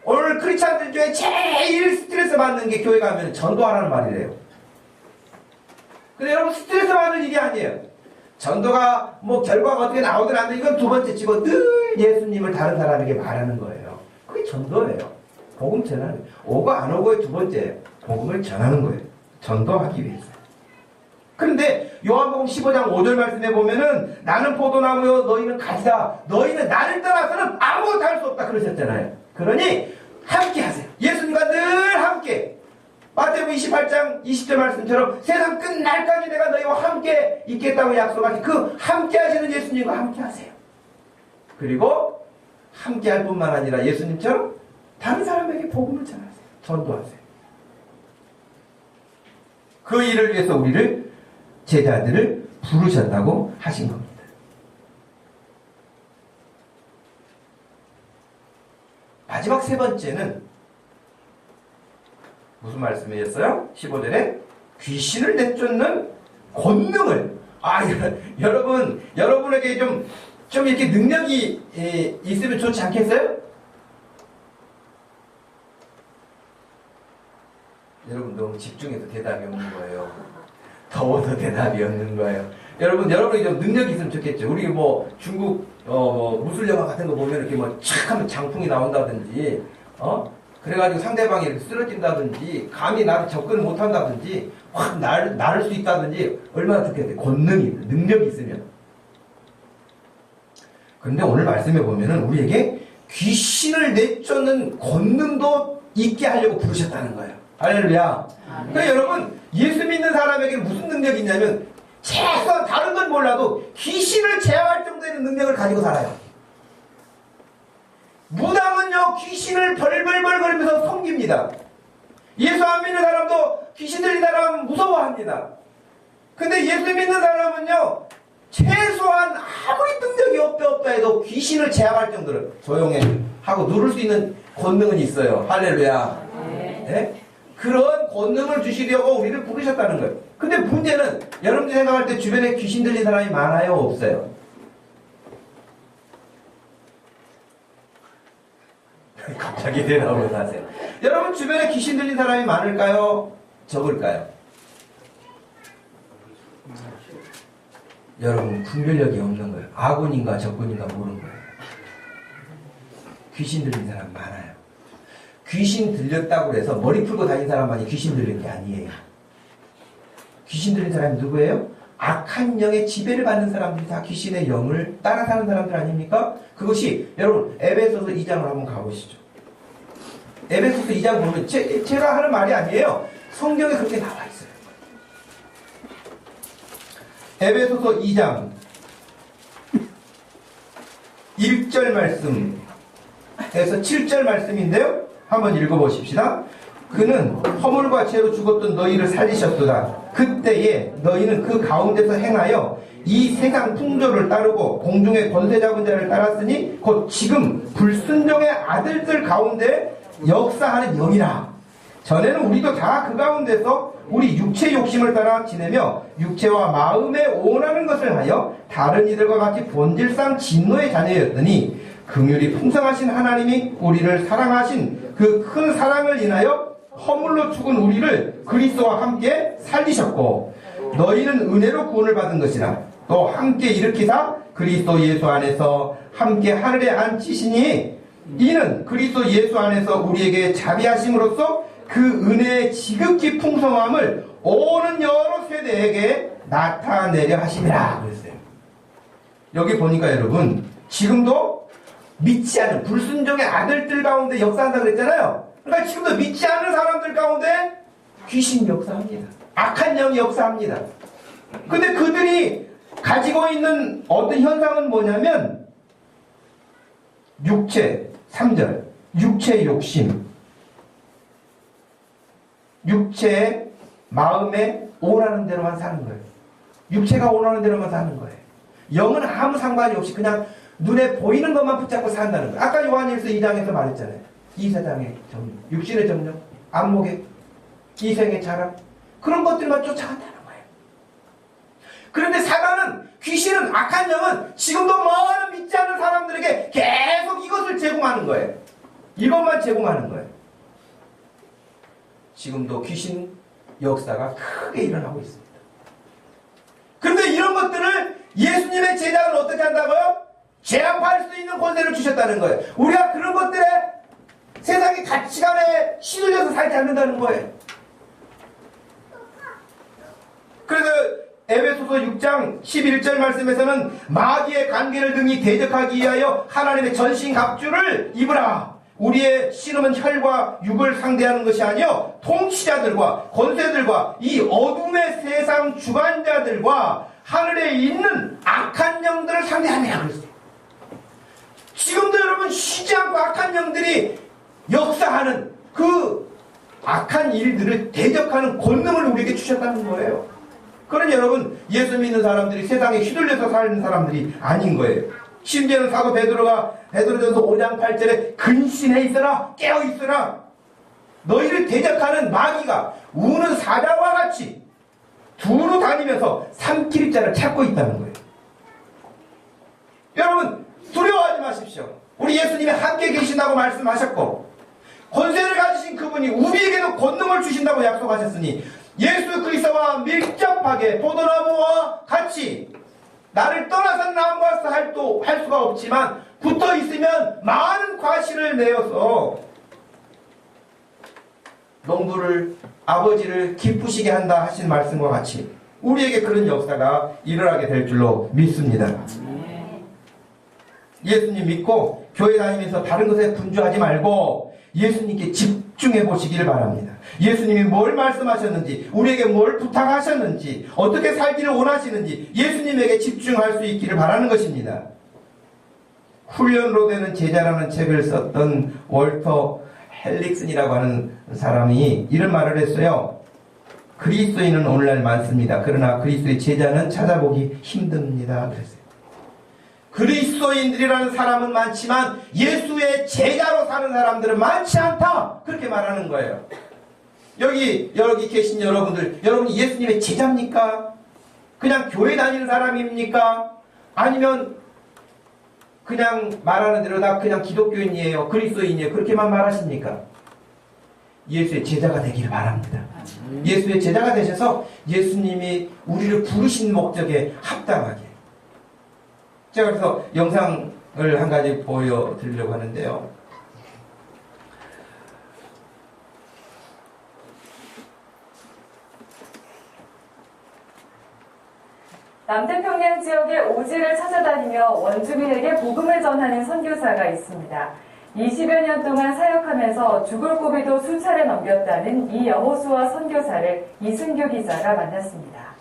오늘 크리스찬들 중에 제일 스트레스 받는 게 교회 가면 전도하라는 말이래요. 근데 여러분 스트레스 받는 일이 아니에요. 전도가 뭐 결과가 어떻게 나오든 안 돼 이건 두 번째 치고 늘 예수님을 다른 사람에게 말하는 거예요. 그게 전도예요. 복음 전하는 오고 안 오고의 두 번째예요. 복음을 전하는 거예요. 전도하기 위해서. 그런데 요한복음 15장 5절 말씀에 보면은 나는 포도나무요 너희는 가지다. 너희는 나를 떠나서는 아무것도 할 수 없다 그러셨잖아요. 그러니 함께 하세요. 예수님과 늘 함께. 마태복음 28장 20절 말씀처럼 세상 끝날까지 내가 너희와 함께 있겠다고 약속하신 그 함께 하시는 예수님과 함께 하세요. 그리고 함께 할 뿐만 아니라 예수님처럼 다른 사람에게 복음을 전하세요. 전도하세요. 그 일을 위해서 우리를 제자들을 부르셨다고 하신 겁니다. 마지막 세 번째는 무슨 말씀이었어요? 15절에 귀신을 내쫓는 권능을 여러분에게 좀 이렇게 능력이 있으면 좋지 않겠어요? 여러분 너무 집중해서 대답이 없는 거예요. 더워서 대답이 없는 거예요. 여러분이 좀 능력이 있으면 좋겠죠. 우리 뭐 중국 무술 영화 같은 거 보면 이렇게 뭐 촥 하면 장풍이 나온다든지 그래가지고 상대방이 이렇게 쓰러진다든지 감히 나를 접근을 못한다든지 확 나를 수 있다든지 얼마나 좋겠어요. 권능이 능력이 있으면. 그런데 오늘 말씀해 보면은 우리에게 귀신을 내쫓는 권능도 있게 하려고 부르셨다는 거예요. 할렐루야. 그러니까 여러분 예수 믿는 사람에게 무슨 능력이 있냐면 최소한 다른 건 몰라도 귀신을 제어할 정도의 능력을 가지고 살아요. 무당은요 귀신을 벌벌벌 거리면서 섬깁니다. 예수 안 믿는 사람도 귀신 들린 사람 무서워하죠. 합니다. 근데 예수 믿는 사람은요, 최소한 아무리 능력이 없다 해도 귀신을 제압할 정도로 조용해 하고 누를 수 있는 권능은 있어요. 할렐루야. 네? 그런 권능을 주시려고 우리를 부르셨다는 거예요. 근데 문제는 여러분들이 생각할 때 주변에 귀신 들린 사람이 많아요? 없어요? 갑자기 대답을 하세요. 여러분 주변에 귀신 들린 사람이 많을까요? 적을까요? 여러분 분별력이 없는 거예요. 아군인가 적군인가 모르는 거예요. 귀신 들린 사람 많아요. 귀신 들렸다고 해서 머리 풀고 다니는 사람만이 귀신 들린 게 아니에요. 귀신 들린 사람이 누구예요? 악한 영의 지배를 받는 사람들이 다 귀신의 영을 따라 사는 사람들 아닙니까? 그것이 여러분 에베소서 2장을 한번 가보시죠. 에베소서 2장 보면 제가 하는 말이 아니에요. 성경에 그렇게 나와 있어요. 에베소서 2장 1절 말씀에서 7절 말씀인데요. 한번 읽어보십시다. 그는 허물과 죄로 죽었던 너희를 살리셨도다. 그때에 너희는 그 가운데서 행하여 이 세상 풍조를 따르고 공중의 권세 잡은 자를 따랐으니 곧 지금 불순종의 아들들 가운데 역사하는 영이라. 전에는 우리도 다 그 가운데서 우리 육체 욕심을 따라 지내며 육체와 마음에 원하는 것을 하여 다른 이들과 같이 본질상 진노의 자녀였더니 긍휼이 풍성하신 하나님이 우리를 사랑하신 그 큰 사랑을 인하여 허물로 죽은 우리를 그리스도와 함께 살리셨고 너희는 은혜로 구원을 받은 것이라 또 함께 일으키사 그리스도 예수 안에서 함께 하늘에 앉히시니 이는 그리스도 예수 안에서 우리에게 자비하심으로써 그 은혜의 지극히 풍성함을 오는 여러 세대에게 나타내려 하심이라 그랬어요. 여기 보니까 여러분 지금도 믿지 않은 불순종의 아들들 가운데 역사한다고 그랬잖아요. 그러니까 지금도 믿지 않는 사람들 가운데 귀신이 역사합니다. 악한 영이 역사합니다. 근데 그들이 가지고 있는 어떤 현상은 뭐냐면 육체, 3절 육체의 욕심, 육체의 마음에 원하는 대로만 사는 거예요. 육체가 원하는 대로만 사는 거예요. 영은 아무 상관이 없이 그냥 눈에 보이는 것만 붙잡고 산다는 거예요. 아까 요한일서 2장에서 말했잖아요. 이 세상의 정욕, 육신의 정욕, 안목의 기생의 자랑, 그런 것들만 쫓아간다는 거예요. 그런데 사단은, 귀신은, 악한 영은 지금도 많은 믿지 않는 사람들에게 계속 이것을 제공하는 거예요. 이것만 제공하는 거예요. 지금도 귀신 역사가 크게 일어나고 있습니다. 그런데 이런 것들을 예수님의 제자는 어떻게 한다고요? 제압할 수 있는 권세를 주셨다는 거예요. 우리가 그런 것들에 세상의 가치관에 휘둘려서 살지 않는다는 거예요. 그래서 에베소서 6장 11절 말씀에서는 마귀의 관계를 등이 대적하기 위하여 하나님의 전신갑주를 입으라. 우리의 씨름은 혈과 육을 상대하는 것이 아니요 통치자들과 권세들과 이 어둠의 세상 주관자들과 하늘에 있는 악한 영들을 상대하느라 그랬어요. 지금도 여러분 쉬지 않고 악한 영들이 역사하는 그 악한 일들을 대적하는 권능을 우리에게 주셨다는 거예요. 그러니 여러분 예수 믿는 사람들이 세상에 휘둘려서 사는 사람들이 아닌 거예요. 심지어는 사도 베드로전서 5장 8절에 근신해 있어라, 깨어 있어라. 너희를 대적하는 마귀가 우는 사자와 같이 두루 다니면서 삼키리자를 찾고 있다는 거예요. 여러분 두려워하지 마십시오. 우리 예수님이 함께 계신다고 말씀하셨고 권세를 가지신 그분이 우리에게도 권능을 주신다고 약속하셨으니 예수 그리스도와 밀접하게 포도나무와 같이 나를 떠나서 나무와 할 수가 없지만 붙어 있으면 많은 과실을 내어서 농부를 아버지를 기쁘시게 한다 하신 말씀과 같이 우리에게 그런 역사가 일어나게 될 줄로 믿습니다. 예수님 믿고 교회 다니면서 다른 것에 분주하지 말고 예수님께 집중해 보시기를 바랍니다. 예수님이 뭘 말씀하셨는지, 우리에게 뭘 부탁하셨는지, 어떻게 살기를 원하시는지 예수님에게 집중할 수 있기를 바라는 것입니다. 훈련으로 되는 제자라는 책을 썼던 월터 헬릭슨이라고 하는 사람이 이런 말을 했어요. 그리스도인은 오늘날 많습니다. 그러나 그리스도의 제자는 찾아보기 힘듭니다. 그랬어요. 그리스도인들이라는 사람은 많지만 예수의 제자로 사는 사람들은 많지 않다. 그렇게 말하는 거예요. 여기 계신 여러분들, 여러분이 예수님의 제자입니까? 그냥 교회 다니는 사람입니까? 아니면 그냥 말하는 대로 다 그냥 기독교인이에요, 그리스도인이에요, 그렇게만 말하십니까? 예수의 제자가 되기를 바랍니다. 예수의 제자가 되셔서 예수님이 우리를 부르신 목적에 합당하게. 제가 그래서 영상을 한 가지 보여드리려고 하는데요. 남태평양 지역의 오지를 찾아다니며 원주민에게 복음을 전하는 선교사가 있습니다. 20여 년 동안 사역하면서 죽을 고비도 수차례 넘겼다는 이 여호수아 선교사를 이승규 기자가 만났습니다.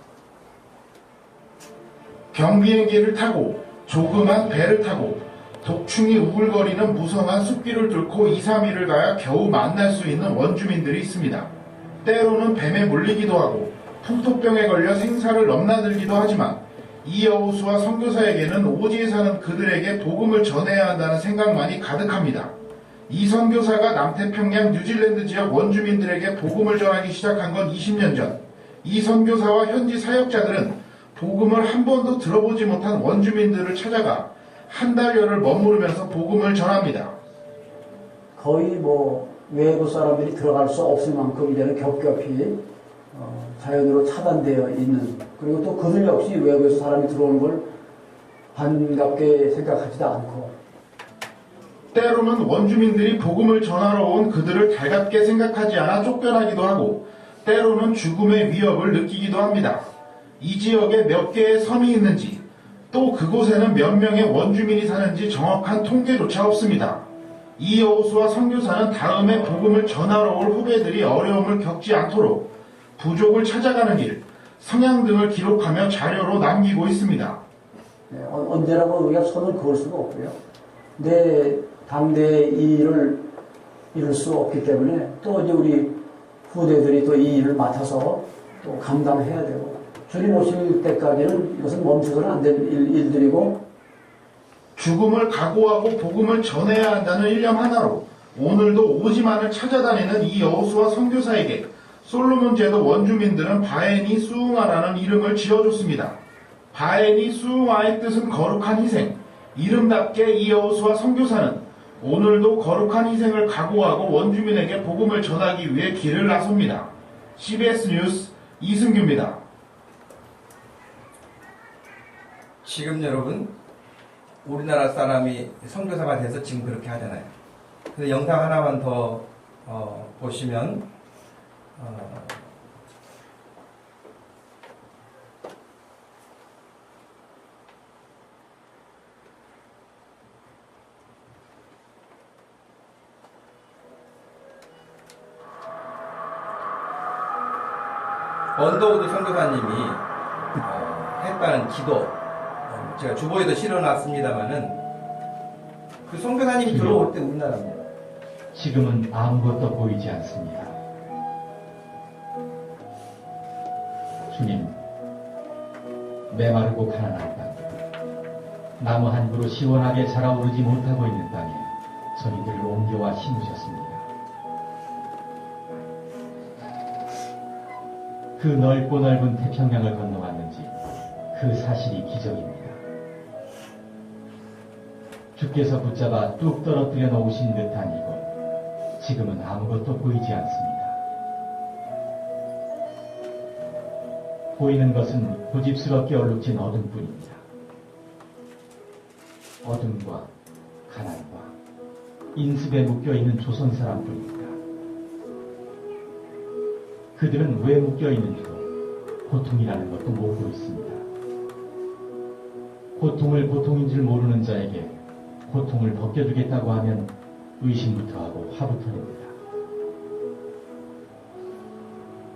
경비행기를 타고 조그만 배를 타고 독충이 우글거리는 무성한 숲길을 뚫고 2, 3일을 가야 겨우 만날 수 있는 원주민들이 있습니다. 때로는 뱀에 물리기도 하고 풍토병에 걸려 생사를 넘나들기도 하지만 이 여호수아 선교사에게는 오지에 사는 그들에게 복음을 전해야 한다는 생각만이 가득합니다. 이 선교사가 남태평양 뉴질랜드 지역 원주민들에게 복음을 전하기 시작한 건 20년 전. 이 선교사와 현지 사역자들은 복음을 한 번도 들어보지 못한 원주민들을 찾아가 한 달여를 머무르면서 복음을 전합니다. 거의 외부 사람들이 들어갈 수 없을 만큼 이제는 겹겹이 자연으로 차단되어 있는, 그리고 또 그들 역시 외부에서 사람이 들어오는 걸 반갑게 생각하지도 않고, 때로는 원주민들이 복음을 전하러 온 그들을 달갑게 생각하지 않아 쫓겨나기도 하고 때로는 죽음의 위협을 느끼기도 합니다. 이 지역에 몇 개의 섬이 있는지 또 그곳에는 몇 명의 원주민이 사는지 정확한 통계조차 없습니다. 이 여호수아 선교사는 다음에 복음을 전하러 올 후배들이 어려움을 겪지 않도록 부족을 찾아가는 길, 성향 등을 기록하며 자료로 남기고 있습니다. 언제라고 우리가 손을 그을 수가 없고요. 내 당대의 이 일을 이룰 수 없기 때문에 또 이제 우리 후대들이 또 이 일을 맡아서 또 감당해야 되고, 주님 오실 때까지는 이것은 멈춰서는 안 될 일들이고, 죽음을 각오하고 복음을 전해야 한다는 일념 하나로 오늘도 오지만을 찾아다니는 이 여호수아 선교사에게 솔로몬 제도 원주민들은 바에니 수웅아라는 이름을 지어줬습니다. 바에니 수웅아의 뜻은 거룩한 희생. 이름답게 이 여호수아 선교사는 오늘도 거룩한 희생을 각오하고 원주민에게 복음을 전하기 위해 길을 나섭니다. CBS 뉴스 이승규입니다. 지금 여러분, 우리나라 사람이 선교사가 돼서 지금 그렇게 하잖아요. 근데 영상 하나만 더 보시면 언더우드 선교사님이 했다는 기도, 제가 주보에도 실어놨습니다만은 그 선교사님이 들어올 때 우리나라입니다. 지금은 아무것도 보이지 않습니다. 주님, 메마르고 가난한 땅, 나무 한 그루 시원하게 자라오르지 못하고 있는 땅에 저희들을 옮겨와 심으셨습니다. 그 넓고 넓은 태평양을 건너왔는지 그 사실이 기적입니다. 주께서 붙잡아 뚝 떨어뜨려 놓으신 듯한 이곳, 지금은 아무것도 보이지 않습니다. 보이는 것은 고집스럽게 얼룩진 어둠뿐입니다. 어둠과 가난과 인습에 묶여있는 조선 사람뿐입니다. 그들은 왜 묶여있는지도 고통이라는 것도 모르고 있습니다. 고통을 고통인 줄 모르는 자에게 고통을 벗겨주겠다고 하면 의심부터 하고 화부터 냅니다.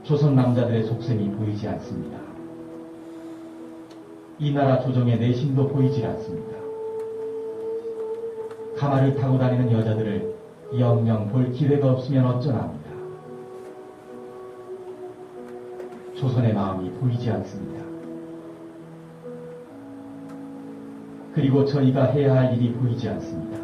조선 남자들의 속셈이 보이지 않습니다. 이 나라 조정의 내심도 보이질 않습니다. 가마를 타고 다니는 여자들을 영영 볼 기회가 없으면 어쩌나 합니다. 조선의 마음이 보이지 않습니다. 그리고 저희가 해야 할 일이 보이지 않습니다.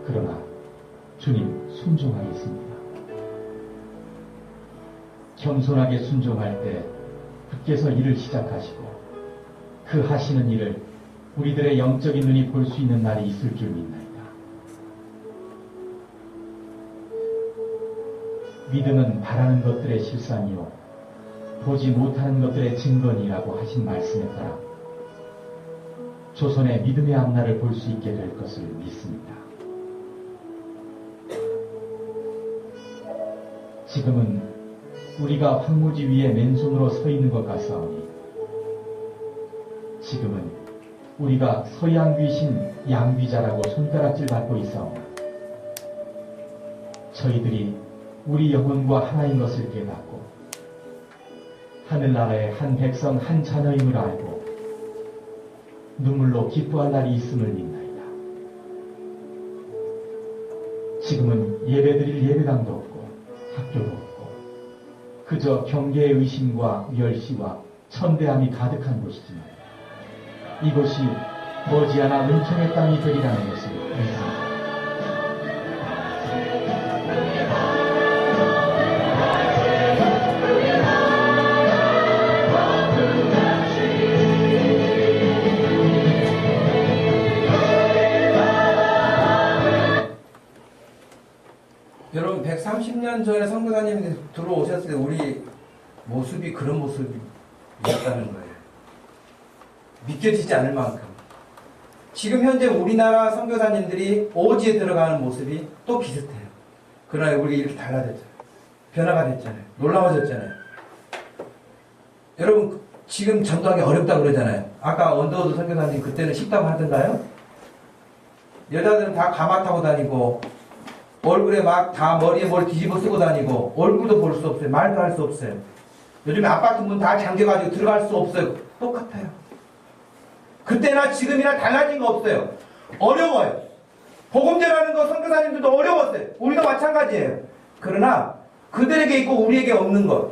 그러나 주님 순종하겠습니다. 겸손하게 순종할 때 주께서 일을 시작하시고 그 하시는 일을 우리들의 영적인 눈이 볼 수 있는 날이 있을 줄 믿나이다. 믿음은 바라는 것들의 실상이요 보지 못하는 것들의 증거니라고 하신 말씀에 따라 조선의 믿음의 앞날을 볼 수 있게 될 것을 믿습니다. 지금은 우리가 황무지 위에 맨손으로 서 있는 것 같사오니 지금은 우리가 서양 귀신 양귀자라고 손가락질 받고 있사오나 저희들이 우리 영혼과 하나인 것을 깨닫고 하늘나라의 한 백성 한 자녀임을 알고 눈물로 기뻐할 날이 있음을 믿나이다. 지금은 예배드릴 예배당도 없고 학교도 없고 그저 경계의 의심과 멸시와 천대함이 가득한 곳이지만 이곳이 머지않아 은총의 땅이 되리라는 것을 믿습니다. 여러분 130년 전에 선교사님이 들어오셨을 때 우리 모습이 그런 모습이었다는 거예요. 믿겨지지 않을 만큼. 지금 현재 우리나라 선교사님들이 오지에 들어가는 모습이 또 비슷해요. 그러나 우리 이렇게 달라졌잖아요. 변화가 됐잖아요. 놀라워졌잖아요. 여러분 지금 전도하기 어렵다고 그러잖아요. 아까 언더우드 선교사님 그때는 쉽다고 하던가요? 여자들은 다 가마 타고 다니고 얼굴에 막 다 머리에 뭘 뒤집어 쓰고 다니고 얼굴도 볼 수 없어요. 말도 할 수 없어요. 요즘에 아파트 문 다 잠겨가지고 들어갈 수 없어요. 똑같아요. 그때나 지금이나 달라진 거 없어요. 어려워요. 복음 전하는 거 선교사님들도 어려웠어요. 우리도 마찬가지예요. 그러나 그들에게 있고 우리에게 없는 것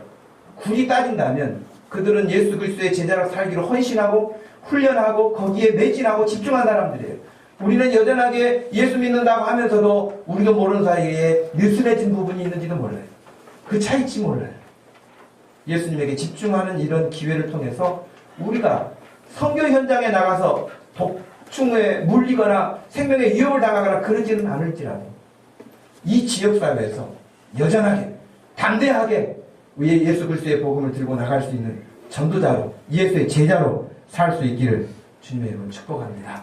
굳이 따진다면 그들은 예수 그리스도의 제자로 살기로 헌신하고 훈련하고 거기에 매진하고 집중한 사람들이에요. 우리는 여전하게 예수 믿는다고 하면서도 우리도 모르는 사이에 느슨해진 부분이 있는지도 몰라요. 그 차이치 몰라요. 예수님에게 집중하는 이런 기회를 통해서 우리가 선교 현장에 나가서 독충에 물리거나 생명의 위협을 당하거나 그러지는 않을지라도 이 지역사회에서 여전하게 담대하게 예수 그리스도의 복음을 들고 나갈 수 있는 전도자로 예수의 제자로 살 수 있기를 주님의 이름으로 축복합니다.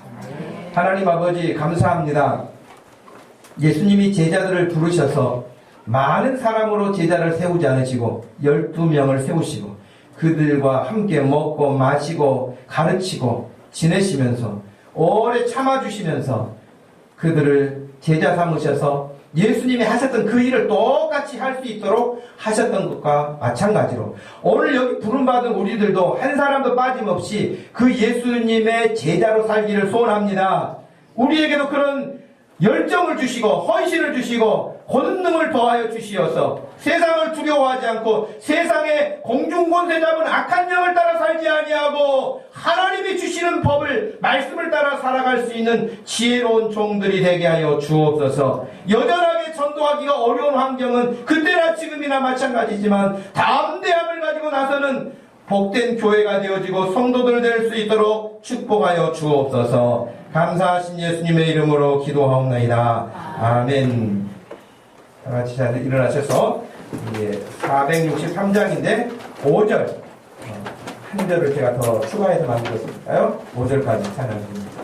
하나님 아버지 감사합니다. 예수님이 제자들을 부르셔서 많은 사람으로 제자를 세우지 않으시고 12명을 세우시고 그들과 함께 먹고 마시고 가르치고 지내시면서 오래 참아주시면서 그들을 제자 삼으셔서 예수님이 하셨던 그 일을 똑같이 할 수 있도록 하셨던 것과 마찬가지로 오늘 여기 부름받은 우리들도 한 사람도 빠짐없이 그 예수님의 제자로 살기를 소원합니다. 우리에게도 그런 열정을 주시고 헌신을 주시고 권능을 더하여 주시어서 세상을 두려워하지 않고 세상의 공중권세 잡은 악한 영을 따라 살지 아니하고 하나님이 주시는 법을 말씀을 따라 살아갈 수 있는 지혜로운 종들이 되게 하여 주옵소서. 여전하게 전도하기가 어려운 환경은 그때나 지금이나 마찬가지지만 담대함을 가지고 나서는 복된 교회가 되어지고 성도들 될 수 있도록 축복하여 주옵소서. 감사하신 예수님의 이름으로 기도하옵나이다. 아멘. 다 같이 잘 일어나셔서 463장인데 5절 한 절을 제가 더 추가해서 만들었으니까요. 5절까지 찬양드립니다.